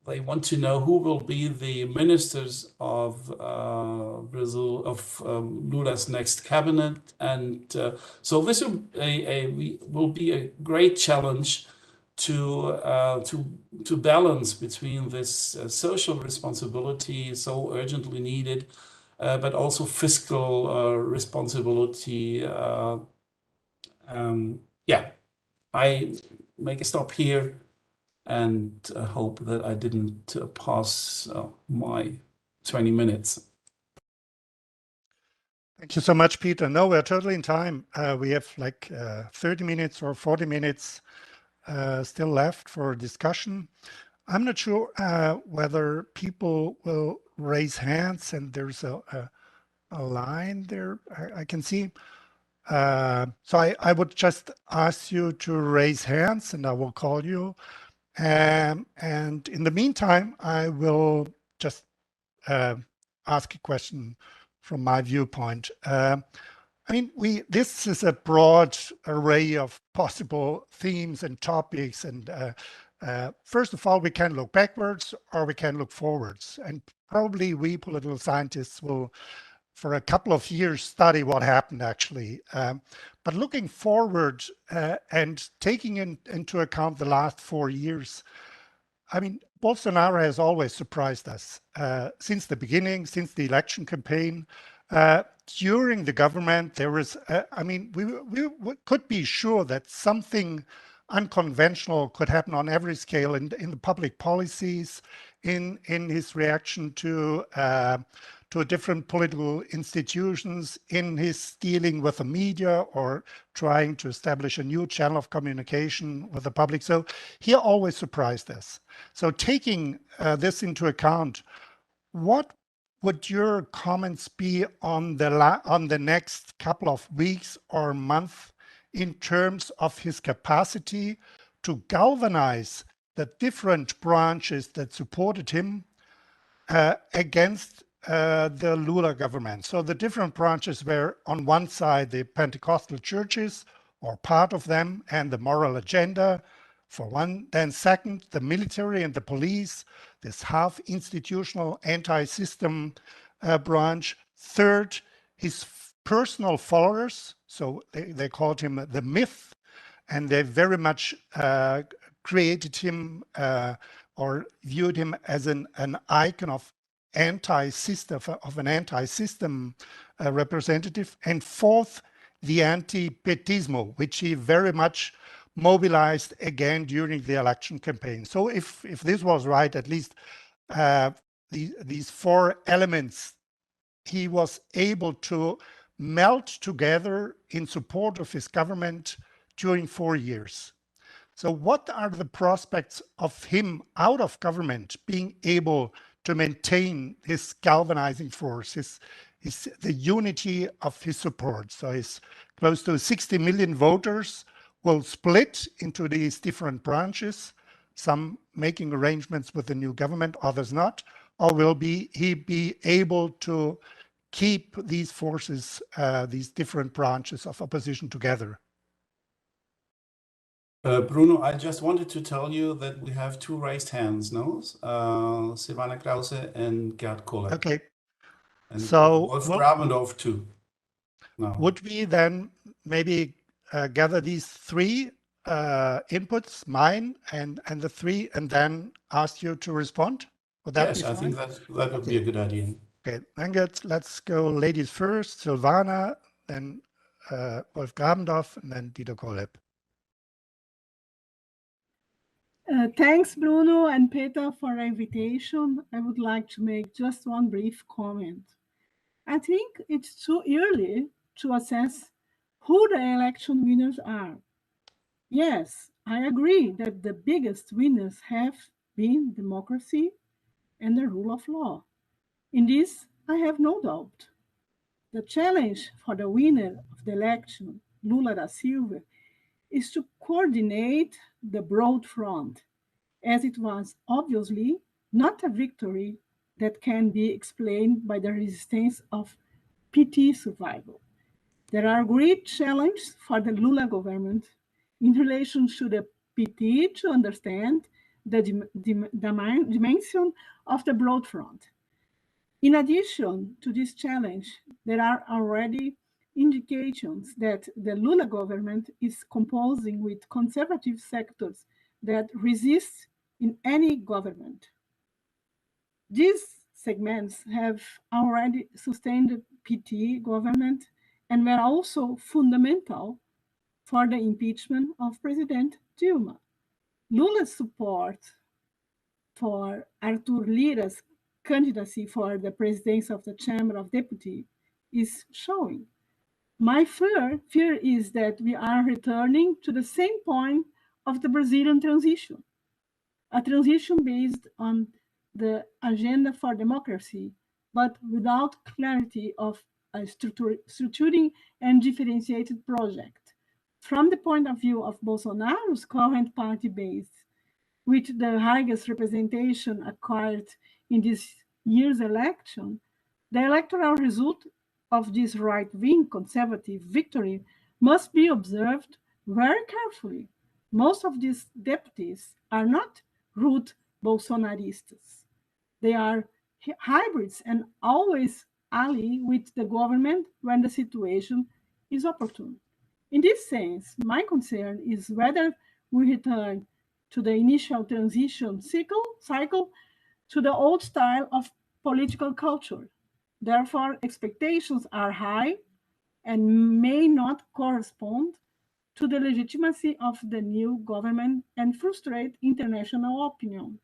they want to know who will be the ministers of Brazil, of Lula's next cabinet. And so this will be a great challenge to balance between this social responsibility so urgently needed, but also fiscal responsibility. Yeah, I make a stop here and hope that I didn't pass my 20 minutes. Thank you so much, Peter. No, we're totally in time. We have like 30 minutes or 40 minutes still left for discussion. I'm not sure whether people will raise hands, and there's a line there I can see. So I would just ask you to raise hands and I will call you. And in the meantime, I will just ask a question from my viewpoint. I mean, this is a broad array of possible themes and topics. And first of all, we can look backwards or we can look forwards. And probably we political scientists will, for a couple of years, study what happened actually. But looking forward and taking into account the last 4 years, I mean, Bolsonaro has always surprised us since the beginning, since the election campaign. During the government, there was, I mean, we could be sure that something unconventional could happen on every scale in the public policies, in his reaction to different political institutions, in his dealing with the media or trying to establish a new channel of communication with the public. So he always surprised us. So taking this into account, what would your comments be on the next couple of weeks or month in terms of his capacity to galvanize the different branches that supported him against the Lula government? So the different branches were, on one side, the Pentecostal churches, or part of them, and the moral agenda, for one. Then second, the military and the police, this half institutional anti-system branch. Third, his personal followers. So they called him the myth, and they very much created him or viewed him as an icon of anti-system, representative. And fourth, the anti-petismo, which he very much mobilized again during the election campaign. So if this was right, at least these four elements he was able to melt together in support of his government during 4 years. So what are the prospects of him out of government being able to maintain his galvanizing force, the unity of his support. So his close to 60 million voters will split into these different branches, some making arrangements with the new government, others not, or will he be able to keep these forces, these different branches of opposition together? Bruno, I just wanted to tell you that we have two raised hands, no? Silvana Krause and Gerd Koller. Okay. And So Wolf Grabendorf too. No. Would we then maybe gather these three inputs, mine and the three, and then ask you to respond? Would that be fine? Yes, I think that would be a good idea. Okay, then let's go ladies first, Silvana, then Wolf Grabendorf, and then Dieter Kohlhepp. Thanks, Bruno and Peter, for the invitation. I would like to make just one brief comment. I think it's too early to assess who the election winners are. Yes, I agree that the biggest winners have been democracy and the rule of law. In this, I have no doubt. The challenge for the winner of the election, Lula da Silva, is to coordinate the broad front, as it was obviously not a victory that can be explained by the resistance of PT survival. There are great challenges for the Lula government in relation to the PT to understand the dimension of the broad front. In addition to this challenge, there are already indications that the Lula government is composing with conservative sectors that resist in any government. These segments have already sustained the PT government and were also fundamental for the impeachment of President Dilma. Lula's support for Arthur Lira's candidacy for the presidency of the Chamber of Deputies is showing. My fear is that we are returning to the same point of the Brazilian transition, a transition based on the agenda for democracy, but without clarity of a structuring and differentiated project. From the point of view of Bolsonaro's current party base, with the highest representation acquired in this year's election, the electoral result of this right-wing conservative victory must be observed very carefully. Most of these deputies are not root Bolsonaristas. They are hybrids and always ally with the government when the situation is opportune. In this sense, my concern is whether we return to the initial transition cycle to the old style of political culture. Therefore, expectations are high and may not correspond to the legitimacy of the new government and frustrate international opinion.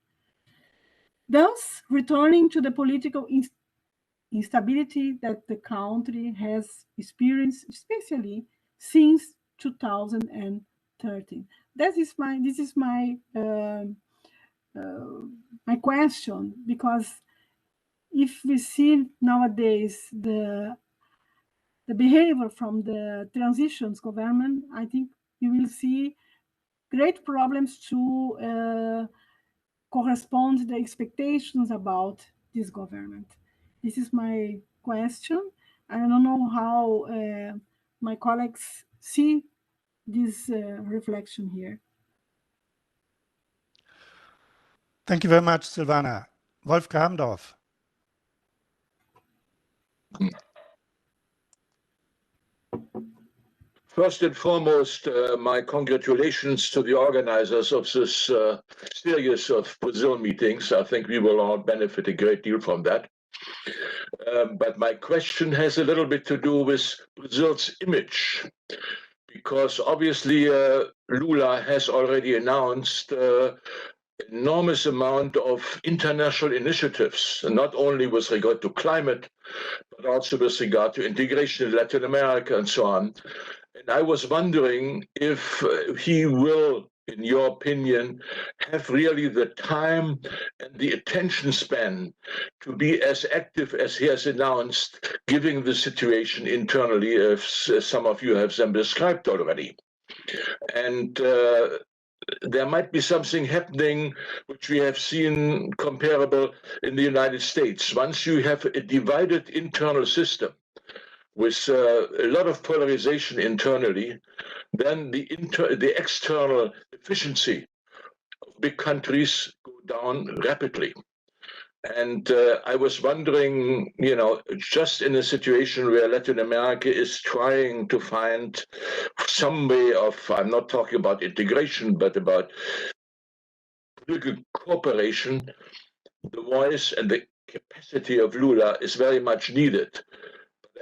Thus, returning to the political instability that the country has experienced, especially since 2013. This is my question, because if we see nowadays the behavior from the transitions government, I think you will see great problems to correspond to the expectations about this government. This is my question. I don't know how my colleagues see this reflection here. Thank you very much, Silvana. Wolf Grabendorf. First and foremost, my congratulations to the organizers of this series of Brazil meetings. I think we will all benefit a great deal from that. But my question has a little bit to do with Brazil's image, because obviously Lula has already announced enormous amount of international initiatives, not only with regard to climate, but also with regard to integration in Latin America and so on. And I was wondering if he will in your opinion, have really the time and the attention span to be as active as he has announced, given the situation internally, as some of you have them described already? And there might be something happening which we have seen comparable in the United States. Once you have a divided internal system with a lot of polarization internally, then the external efficiency of big countries go down rapidly. And I was wondering, just in a situation where Latin America is trying to find some way of, I'm not talking about integration, but about political cooperation, the voice and the capacity of Lula is very much needed.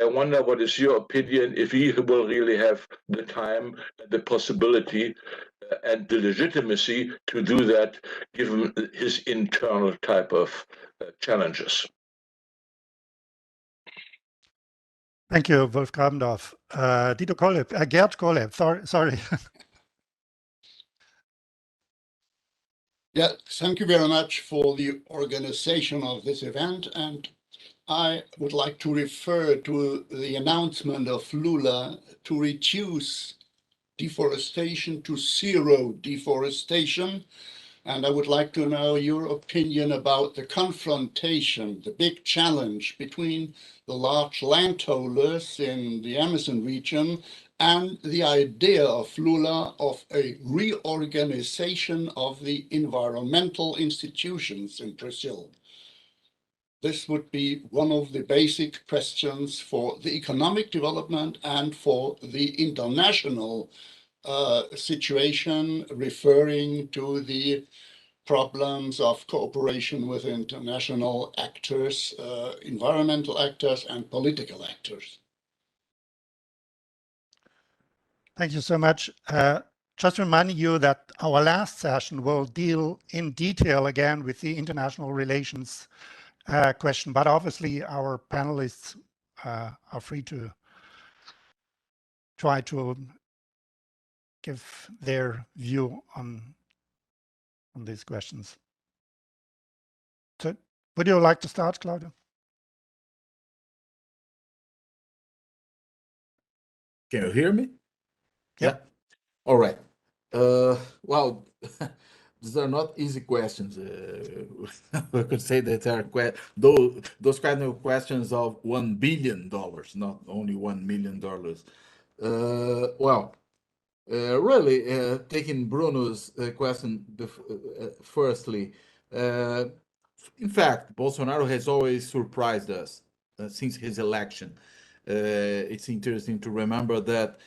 I wonder, what is your opinion, if he will really have the time and the possibility and the legitimacy to do that, given his internal type of challenges? Thank you, Wolf Grabendorf. Gerd Koleb, sorry. Yeah, thank you very much for the organization of this event. And I would like to refer to the announcement of Lula to reduce deforestation to zero deforestation. And I would like to know your opinion about the confrontation, the big challenge between the large landholders in the Amazon region and the idea of Lula of a reorganization of the environmental institutions in Brazil. This would be one of the basic questions for the economic development and for the international situation, referring to the problems of cooperation with international actors, environmental actors, and political actors. Thank you so much. Just reminding you that our last session will deal in detail again with the international relations question, but obviously our panelists are free to try to give their view on these questions. So, would you like to start, Claudia? Can you hear me? Yeah. All right. Well, these are not easy questions. I could say that are those kind of questions of $1 billion, not only $1 million. Really, taking Bruno's question firstly, in fact, Bolsonaro has always surprised us since his election. It's interesting to remember that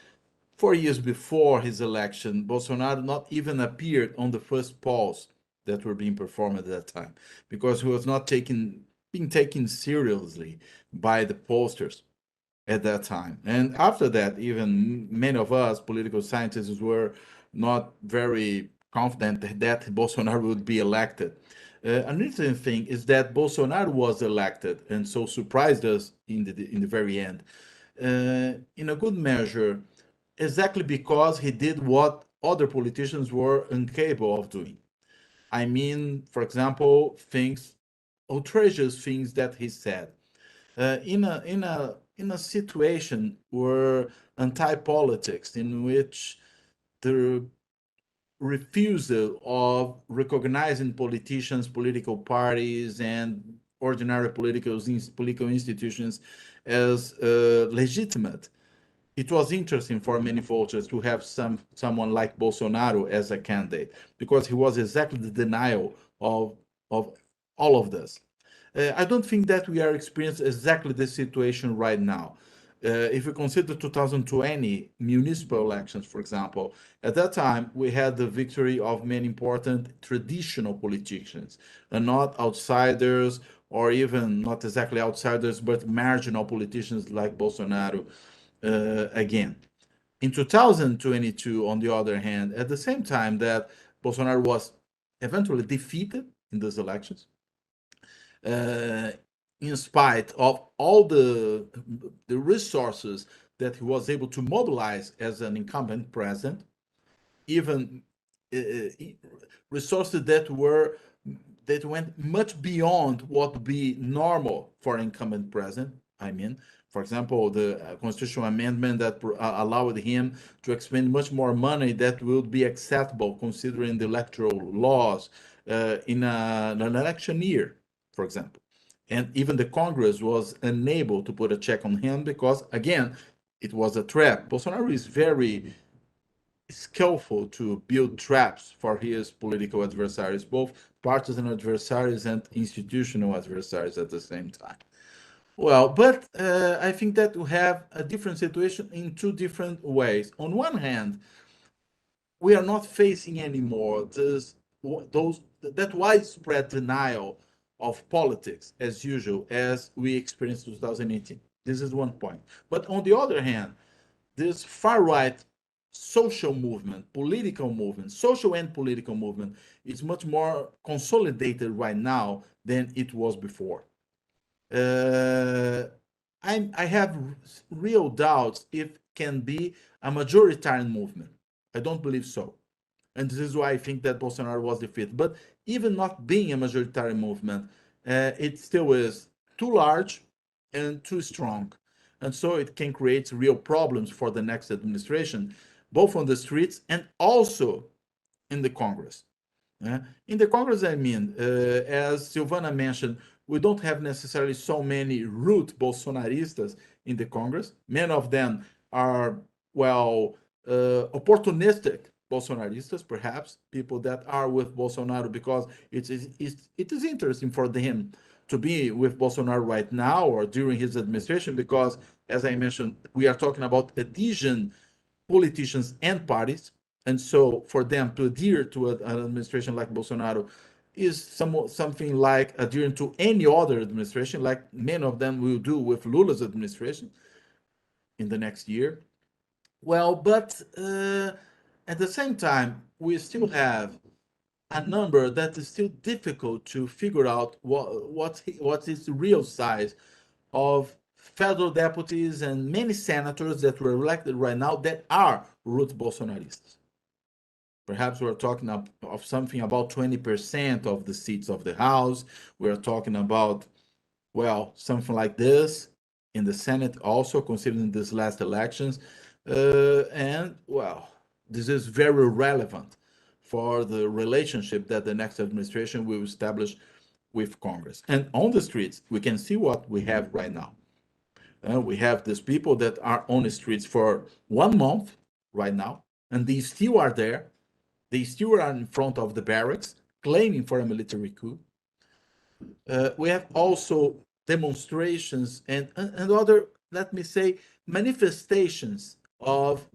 4 years before his election, Bolsonaro not even appeared on the first polls that were being performed at that time, because he was not being taken seriously by the pollsters at that time. And after that, even many of us political scientists were not very confident that Bolsonaro would be elected. An interesting thing is that Bolsonaro was elected and so surprised us in the very end, in a good measure, exactly because he did what other politicians were incapable of doing. I mean, for example, outrageous things that he said. In a situation where anti-politics, in which the refusal of recognizing politicians, political parties, and ordinary political institutions as legitimate, it was interesting for many voters to have someone like Bolsonaro as a candidate, because he was exactly the denial of all of this. I don't think that we are experiencing exactly the situation right now. If we consider 2020 municipal elections, for example, at that time we had the victory of many important traditional politicians, and not outsiders, or even not exactly outsiders, but marginal politicians like Bolsonaro. Again, in 2022, on the other hand, at the same time that Bolsonaro was eventually defeated in those elections, in spite of all the resources that he was able to mobilize as an incumbent president, even resources that went much beyond what would be normal for an incumbent president. I mean, for example, the constitutional amendment that allowed him to expend much more money that would be acceptable considering the electoral laws in an election year, for example. And even the Congress was unable to put a check on him because, again, it was a trap. Bolsonaro is very skillful to build traps for his political adversaries, both partisan adversaries and institutional adversaries at the same time. Well, but I think that we have a different situation in two different ways. On one hand, we are not facing anymore that widespread denial of politics as usual as we experienced in 2018. This is one point. But on the other hand, this far-right social movement, political movement, social and political movement is much more consolidated right now than it was before. I have real doubts if it can be a majoritarian movement. I don't believe so. And this is why I think that Bolsonaro was defeated. But even not being a majoritarian movement, it still is too large and too strong. And so it can create real problems for the next administration, both on the streets and also in the Congress. In the Congress, I mean, as Silvana mentioned, we don't have necessarily so many root Bolsonaristas in the Congress. Many of them are, well, opportunistic Bolsonaristas, perhaps, people that are with Bolsonaro because it is interesting for them to be with Bolsonaro right now or during his administration because, as I mentioned, we are talking about adhesion politicians and parties. And so for them to adhere to an administration like Bolsonaro is something like adhering to any other administration, like many of them will do with Lula's administration in the next year. Well, but at the same time, we still have a number that is still difficult to figure out what is the real size of federal deputies and many senators that were elected right now that are root Bolsonaristas. Perhaps we're talking of something about 20% of the seats of the House. We're talking about, well, something like this in the Senate also, considering these last elections. And, well, this is very relevant for the relationship that the next administration will establish with Congress. And on the streets, we can see what we have right now. We have these people that are on the streets for 1 month right now, and they still are there. They still are in front of the barracks, claiming for a military coup. We have also demonstrations and other, let me say, manifestations of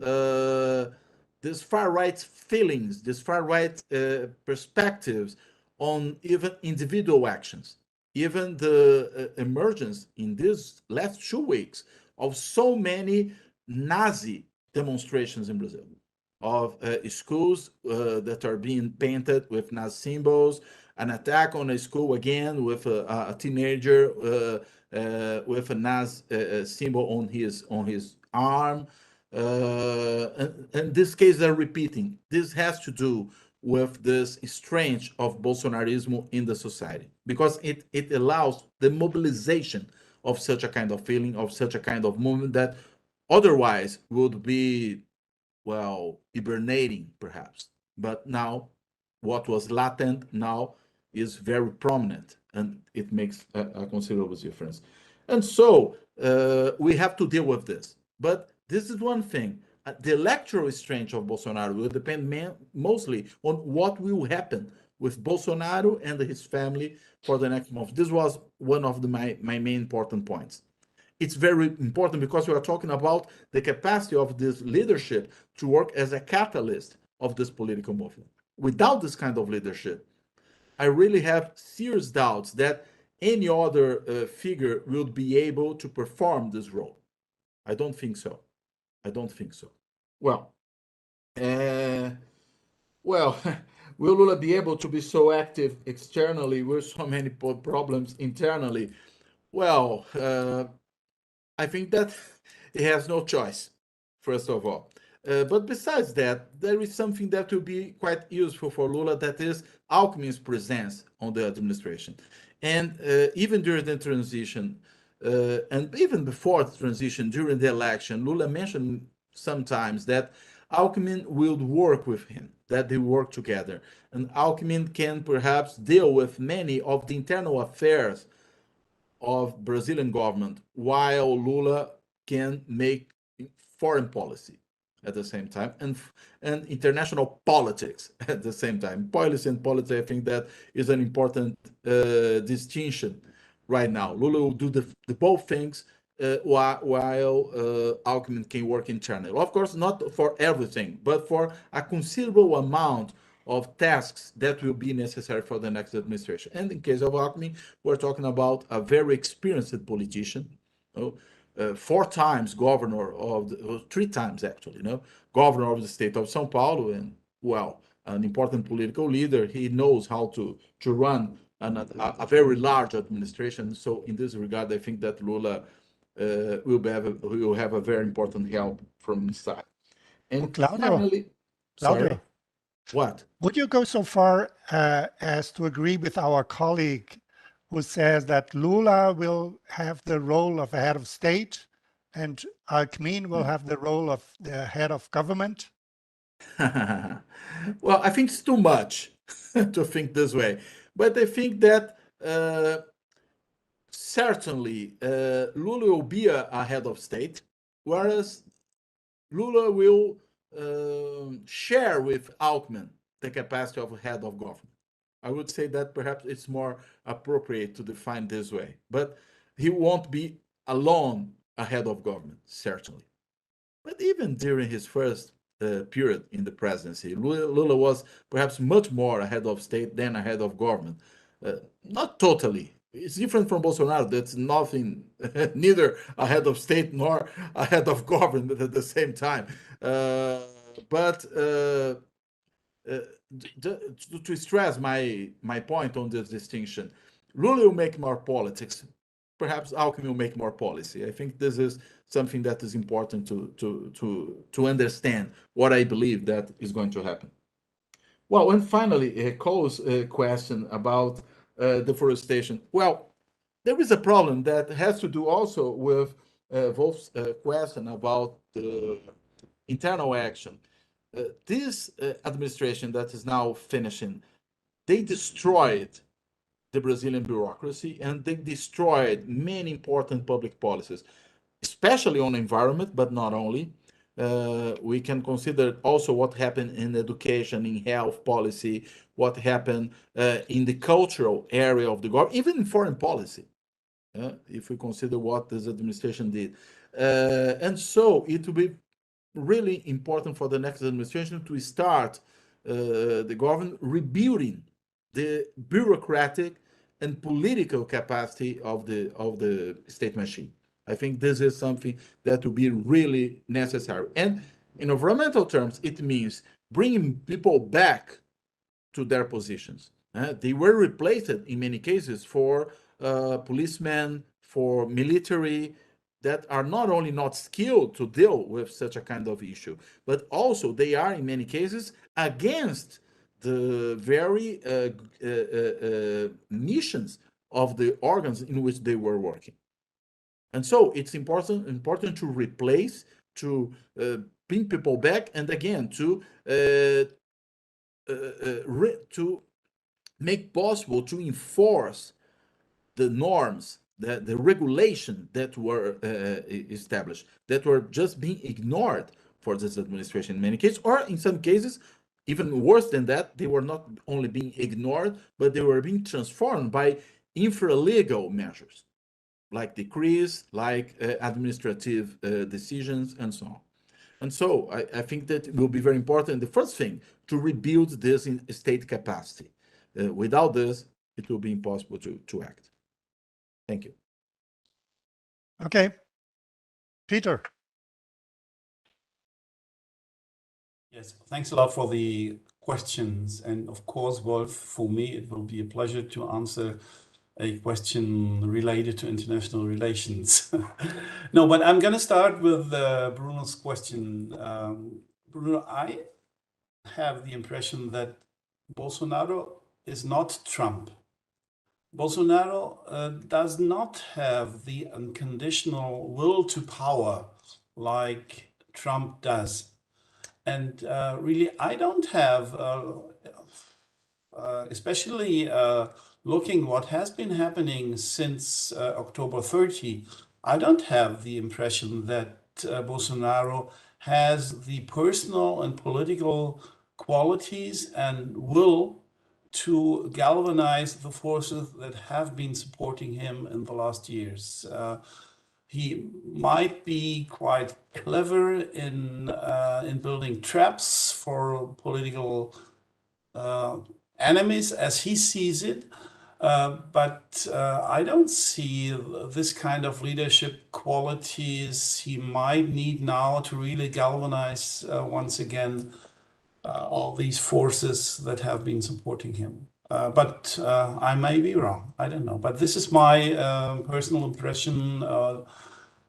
these far-right feelings, these far-right perspectives on even individual actions. Even the emergence in these last 2 weeks of so many Nazi demonstrations in Brazil, of schools that are being painted with Nazi symbols, an attack on a school again with a teenager with a Nazi symbol on his arm. And this case are repeating. This has to do with this strange of Bolsonarismo in the society, because it allows the mobilization of such a kind of feeling, of such a kind of movement that otherwise would be, well, hibernating perhaps. But now what was latent now is very prominent, and it makes a considerable difference. And so we have to deal with this. But this is one thing. The electoral strength of Bolsonaro will depend mostly on what will happen with Bolsonaro and his family for the next month. This was one of my main important points. It's very important because we are talking about the capacity of this leadership to work as a catalyst of this political movement. Without this kind of leadership, I really have serious doubts that any other figure will be able to perform this role. I don't think so. I don't think so. Well, will Lula be able to be so active externally with so many problems internally? Well, I think that he has no choice, first of all. But besides that, there is something that will be quite useful for Lula, that is Alckmin's presence on the administration. And even during the transition, and even before the transition, during the election, Lula mentioned sometimes that Alckmin will work with him, that they work together. And Alckmin can perhaps deal with many of the internal affairs of Brazilian government, while Lula can make foreign policy at the same time, and international politics at the same time. Policy and politics, I think that is an important distinction right now. Lula will do the both things while Alckmin can work internally. Of course, not for everything, but for a considerable amount of tasks that will be necessary for the next administration. And in case of Alckmin, we're talking about a very experienced politician, 4 times governor of the, 3 times actually, governor of the state of São Paulo, and well, an important political leader. He knows how to run a very large administration. So in this regard, I think that Lula will have a very important help from inside. And finally, sorry, what? Would you go so far as to agree with our colleague who says that Lula will have the role of a head of state and Alckmin will have the role of the head of government? Well, I think it's too much to think this way. But I think that certainly Lula will be a head of state, whereas Lula will share with Alckmin the capacity of a head of government. I would say that perhaps it's more appropriate to define this way. But he won't be alone a head of government, certainly. But even during his first period in the presidency, Lula was perhaps much more a head of state than a head of government. Not totally. It's different from Bolsonaro. That's nothing, neither a head of state nor a head of government at the same time. But to stress my point on this distinction, Lula will make more politics. Perhaps Alckmin will make more policy. I think this is something that is important to understand what I believe that is going to happen. Well, and finally, Cole's question about deforestation. Well, there is a problem that has to do also with Wolf's question about the internal action. This administration that is now finishing, they destroyed the Brazilian bureaucracy and they destroyed many important public policies, especially on environment, but not only. We can consider also what happened in education, in health policy, what happened in the cultural area of the government, even in foreign policy, if we consider what this administration did. And so it will be really important for the next administration to start the government rebuilding the bureaucratic and political capacity of the state machine. I think this is something that will be really necessary. And in environmental terms, it means bringing people back to their positions. They were replaced in many cases for policemen, for military, that are not only not skilled to deal with such a kind of issue, but also they are in many cases against the very missions of the organs in which they were working. And so it's important to replace, to bring people back, and again to make possible to enforce the norms, the regulation that were established, that were just being ignored for this administration in many cases, or in some cases, even worse than that, they were not only being ignored, but they were being transformed by infralegal measures, like decrees, like administrative decisions, and so on. And so I think that it will be very important, the first thing, to rebuild this in state capacity. Without this, it will be impossible to act. Thank you. Okay. Peter. Yes, thanks a lot for the questions. And of course, Wolf, for me, it will be a pleasure to answer a question related to international relations. No, but I'm going to start with Bruno's question. Bruno, I have the impression that Bolsonaro is not Trump. Bolsonaro does not have the unconditional will to power like Trump does. And really, I don't have, especially looking what has been happening since October 30, I don't have the impression that Bolsonaro has the personal and political qualities and will to galvanize the forces that have been supporting him in the last years. He might be quite clever in building traps for political enemies as he sees it, but I don't see this kind of leadership qualities he might need now to really galvanize once again all these forces that have been supporting him. But I may be wrong. I don't know. But this is my personal impression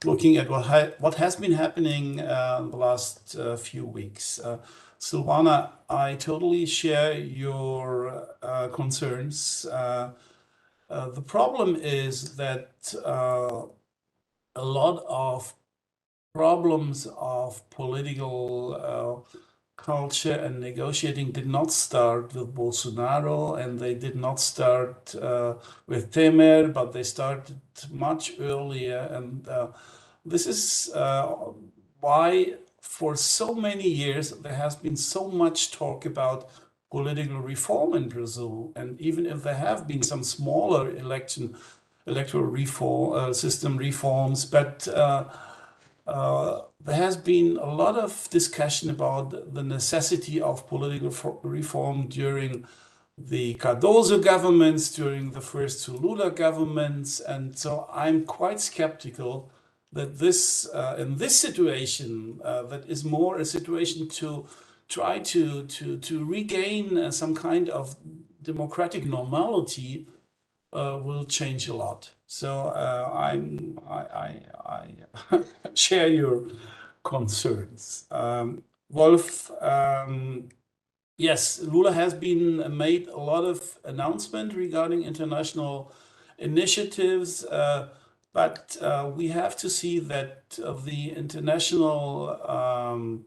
looking at what has been happening in the last few weeks. Silvana, I totally share your concerns. The problem is that a lot of problems of political culture and negotiating did not start with Bolsonaro, and they did not start with Temer, but they started much earlier. And this is why for so many years there has been so much talk about political reform in Brazil. And even if there have been some smaller electoral reform, system reforms, but there has been a lot of discussion about the necessity of political reform during the Cardoso governments, during the first two Lula governments. And so I'm quite skeptical that this, in this situation, that is more a situation to try to regain some kind of democratic normality, will change a lot. So I share your concerns. Wolf, yes, Lula has been made a lot of announcement regarding international initiatives, but we have to see that the international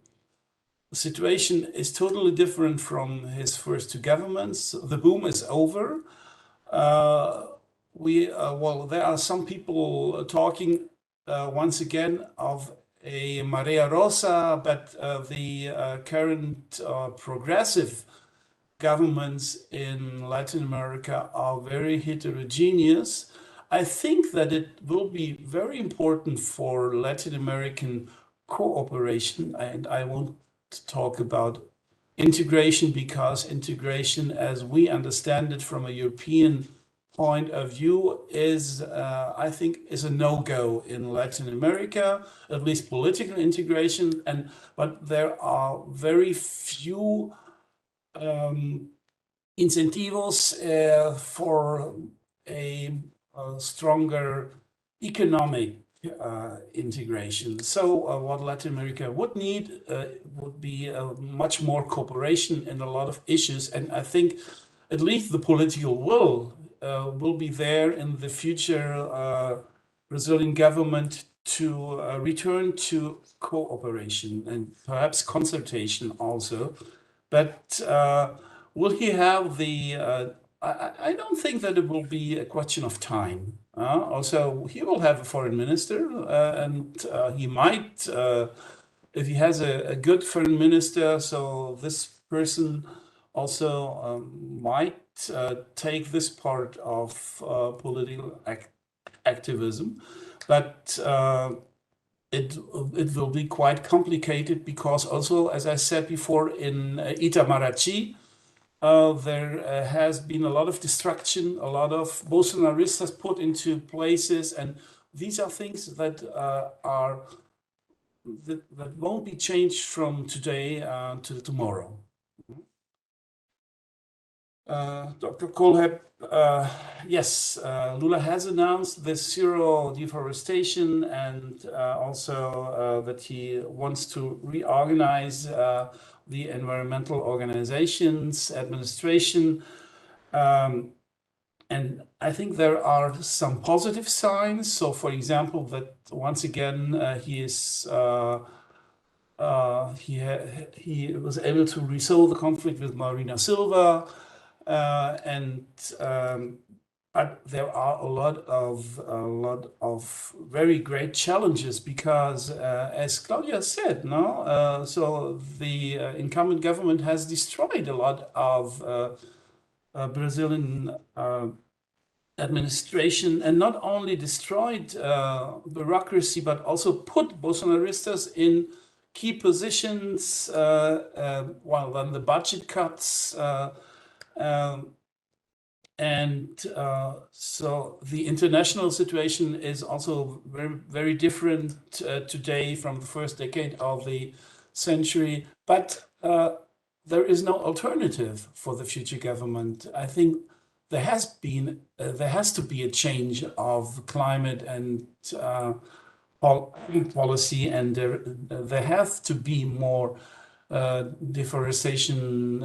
situation is totally different from his first two governments. The boom is over. Well, there are some people talking once again of a Marea Rosa, but the current progressive governments in Latin America are very heterogeneous. I think that it will be very important for Latin American cooperation, and I won't talk about integration, because integration, as we understand it from a European point of view, is, I think, is a no-go in Latin America, at least political integration. But there are very few incentivos for a stronger economic integration. So what Latin America would need would be much more cooperation in a lot of issues. And I think at least the political will be there in the future Brazilian government to return to cooperation and perhaps consultation also. But will he have the... I don't think that it will be a question of time. Also, he will have a foreign minister, and he might, if he has a good foreign minister, so this person also might take this part of political activism. But it will be quite complicated, because also, as I said before, in Itamaraty, there has been a lot of destruction, a lot of Bolsonaristas put into places, and these are things that that won't be changed from today to tomorrow. Dr. Kohlhepp, yes, Lula has announced this zero deforestation and also that he wants to reorganize the environmental organizations, administration. And I think there are some positive signs. So, for example, that once again he was able to resolve the conflict with Marina Silva, but there are a lot of very great challenges because, as Claudia said, so the incumbent government has destroyed a lot of Brazilian administration, and not only destroyed bureaucracy, but also put Bolsonaristas in key positions, while then the budget cuts, so the international situation is also very, very different today from the first decade of the century. But there is no alternative for the future government. I think there has to be a change of climate and policy, and there have to be more deforestation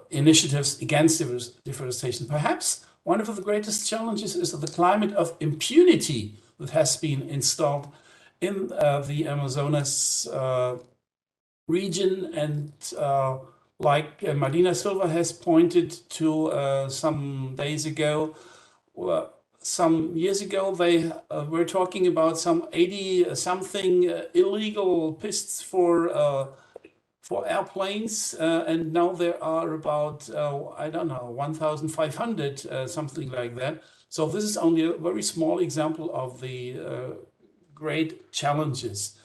initiatives against deforestation. Perhaps one of the greatest challenges is the climate of impunity that has been installed in the Amazonas region, and like Marina Silva has pointed to some days ago, some years ago, they were talking about some 80-something illegal pists for airplanes, and now there are about, I don't know, 1,500, something like that. So this is only a very small example of the great challenges.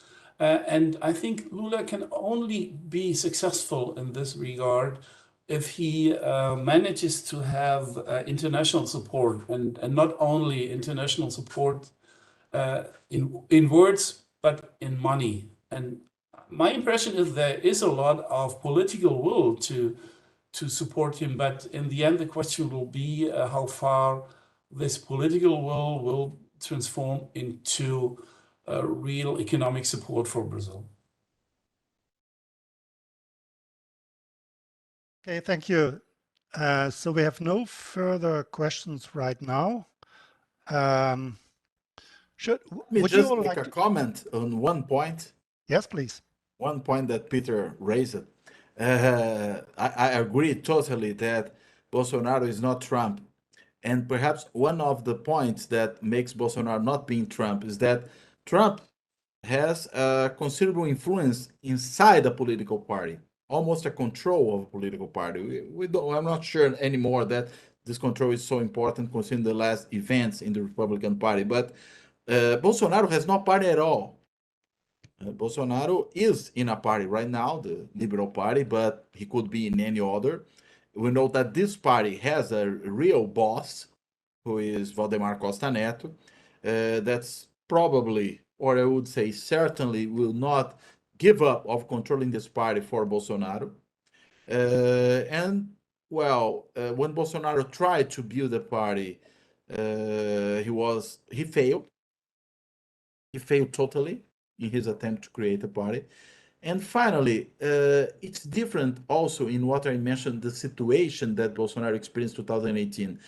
And I think Lula can only be successful in this regard if he manages to have international support, and not only international support in words, but in money. And my impression is there is a lot of political will to support him, but in the end, the question will be how far this political will transform into real economic support for Brazil. Okay, thank you. So we have no further questions right now. Would you just all make like a to... comment on one point? Yes, please. One point that Peter raised. I agree totally that Bolsonaro is not Trump. And perhaps one of the points that makes Bolsonaro not being Trump is that Trump has a considerable influence inside a political party, almost a control of a political party. I'm not sure anymore that this control is so important considering the last events in the Republican Party. But Bolsonaro has no party at all. Bolsonaro is in a party right now, the Liberal Party, but he could be in any other. We know that this party has a real boss, who is Valdemar Costa Neto. That's probably, or I would say certainly, will not give up of controlling this party for Bolsonaro. When Bolsonaro tried to build a party, he failed. He failed totally in his attempt to create a party. And finally, it's different also in what I mentioned, the situation that Bolsonaro experienced in 2018,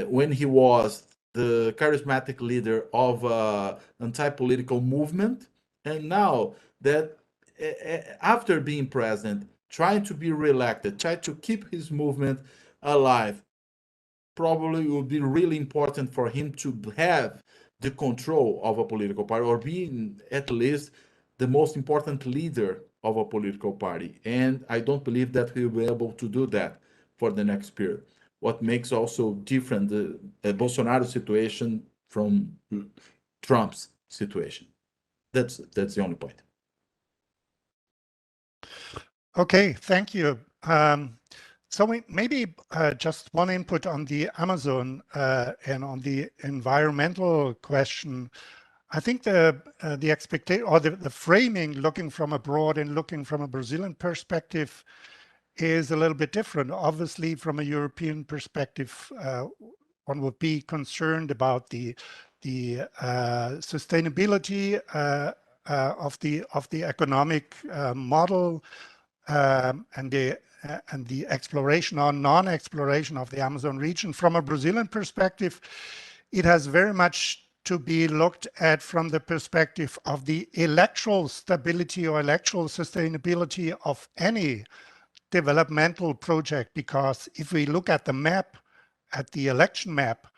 when he was the charismatic leader of an anti-political movement. And now that after being president, trying to be reelected, trying to keep his movement alive, probably would be really important for him to have the control of a political party, or being at least the most important leader of a political party. And I don't believe that he'll be able to do that for the next period. What makes also different the Bolsonaro situation from Trump's situation. That's the only point. Okay, thank you. So maybe just one input on the Amazon and on the environmental question. I think the expectation, or the framing, looking from abroad and looking from a Brazilian perspective, is a little bit different. Obviously, from a European perspective, one would be concerned about the sustainability of the economic model and the exploration or non-exploration of the Amazon region. From a Brazilian perspective, it has very much to be looked at from the perspective of the electoral stability or electoral sustainability of any developmental project, because if we look at the map, at the election map,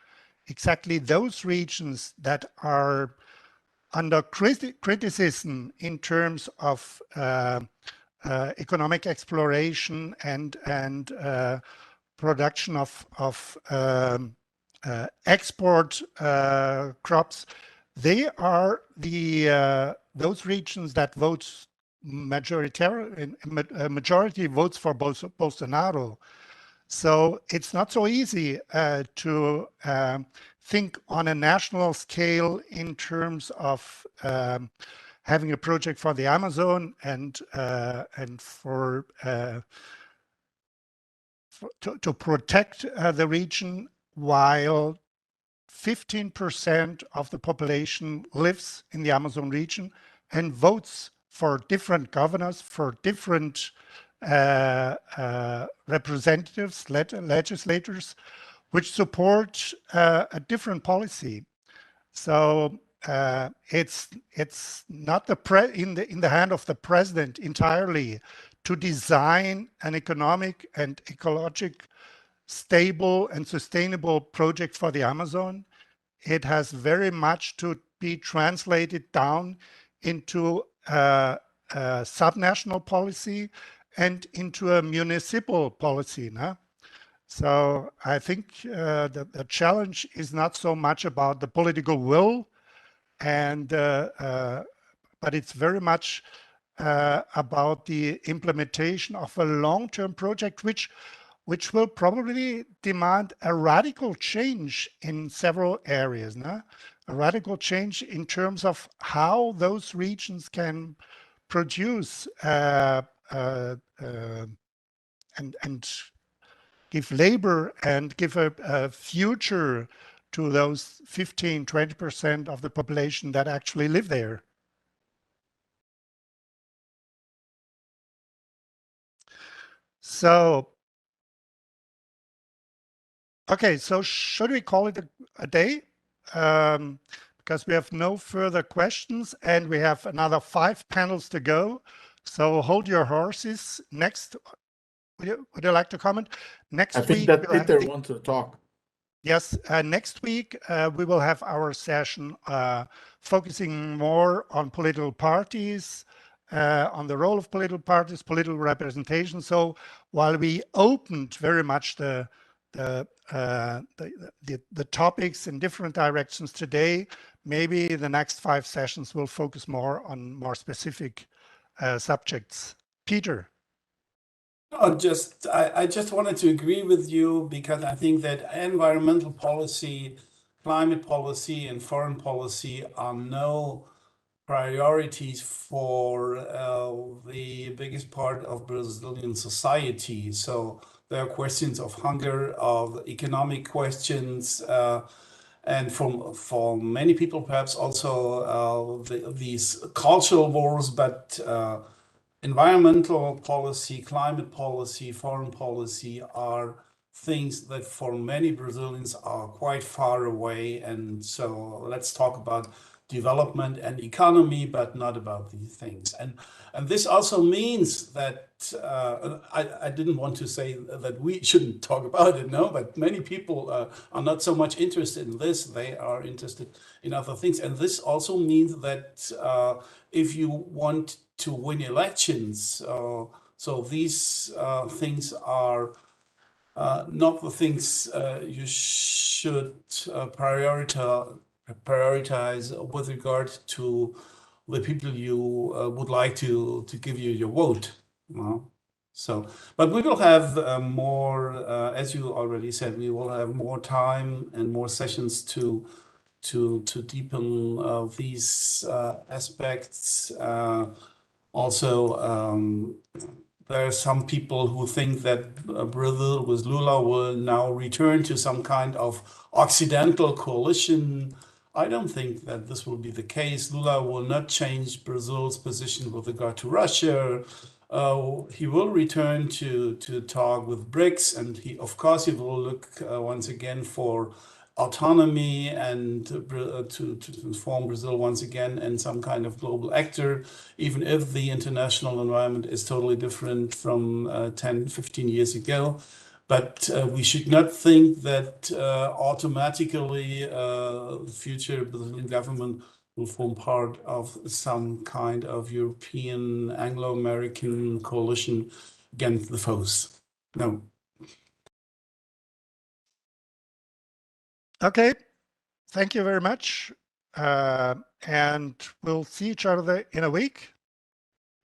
exactly those regions that are under criticism in terms of economic exploration and production of export crops, they are those regions that vote majority votes for Bolsonaro. So it's not so easy to think on a national scale in terms of having a project for the Amazon and to protect the region, while 15% of the population lives in the Amazon region and votes for different governors, for different representatives, legislators, which support a different policy. So it's not in the hand of the president entirely to design an economic and ecologic stable and sustainable project for the Amazon. It has very much to be translated down into a subnational policy and into a municipal policy. So I think the challenge is not so much about the political will, but it's very much about the implementation of a long-term project, which will probably demand a radical change in several areas. A radical change in terms of how those regions can produce and give labor and give a future to those 15-20% of the population that actually live there. So, okay, so should we call it a day? Because we have no further questions and we have another 5 panels to go. So hold your horses. Next, would you like to comment? Next I think week, that Peter wants to talk. Yes, next week we will have our session focusing more on political parties, on the role of political parties, political representation. So while we opened very much the topics in different directions today, maybe the next 5 sessions will focus more on more specific subjects. Peter. I just wanted to agree with you, because I think that environmental policy, climate policy, and foreign policy are no priorities for the biggest part of Brazilian society. So there are questions of hunger, of economic questions, and for many people, perhaps also these cultural wars, but environmental policy, climate policy, foreign policy are things that for many Brazilians are quite far away. And so let's talk about development and economy, but not about these things. And this also means that I didn't want to say that we shouldn't talk about it, no, but many people are not so much interested in this. They are interested in other things. And this also means that if you want to win elections, so these things are not the things you should prioritize with regard to the people you would like to give you your vote. So, but we will have more, as you already said, we will have more time and more sessions to deepen these aspects. Also, there are some people who think that Brazil with Lula will now return to some kind of Occidental coalition. I don't think that this will be the case. Lula will not change Brazil's position with regard to Russia. He will return to talk with BRICS, and of course, he will look once again for autonomy and to transform Brazil once again in some kind of global actor, even if the international environment is totally different from 10, 15 years ago. But we should not think that automatically the future Brazilian government will form part of some kind of European Anglo-American coalition against the foes. No. Okay, thank you very much. And we'll see each other in a week.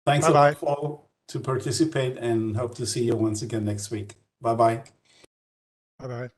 Thanks a lot, Paulo, to participate, and hope to see you once again next week. Bye-bye. Bye-bye.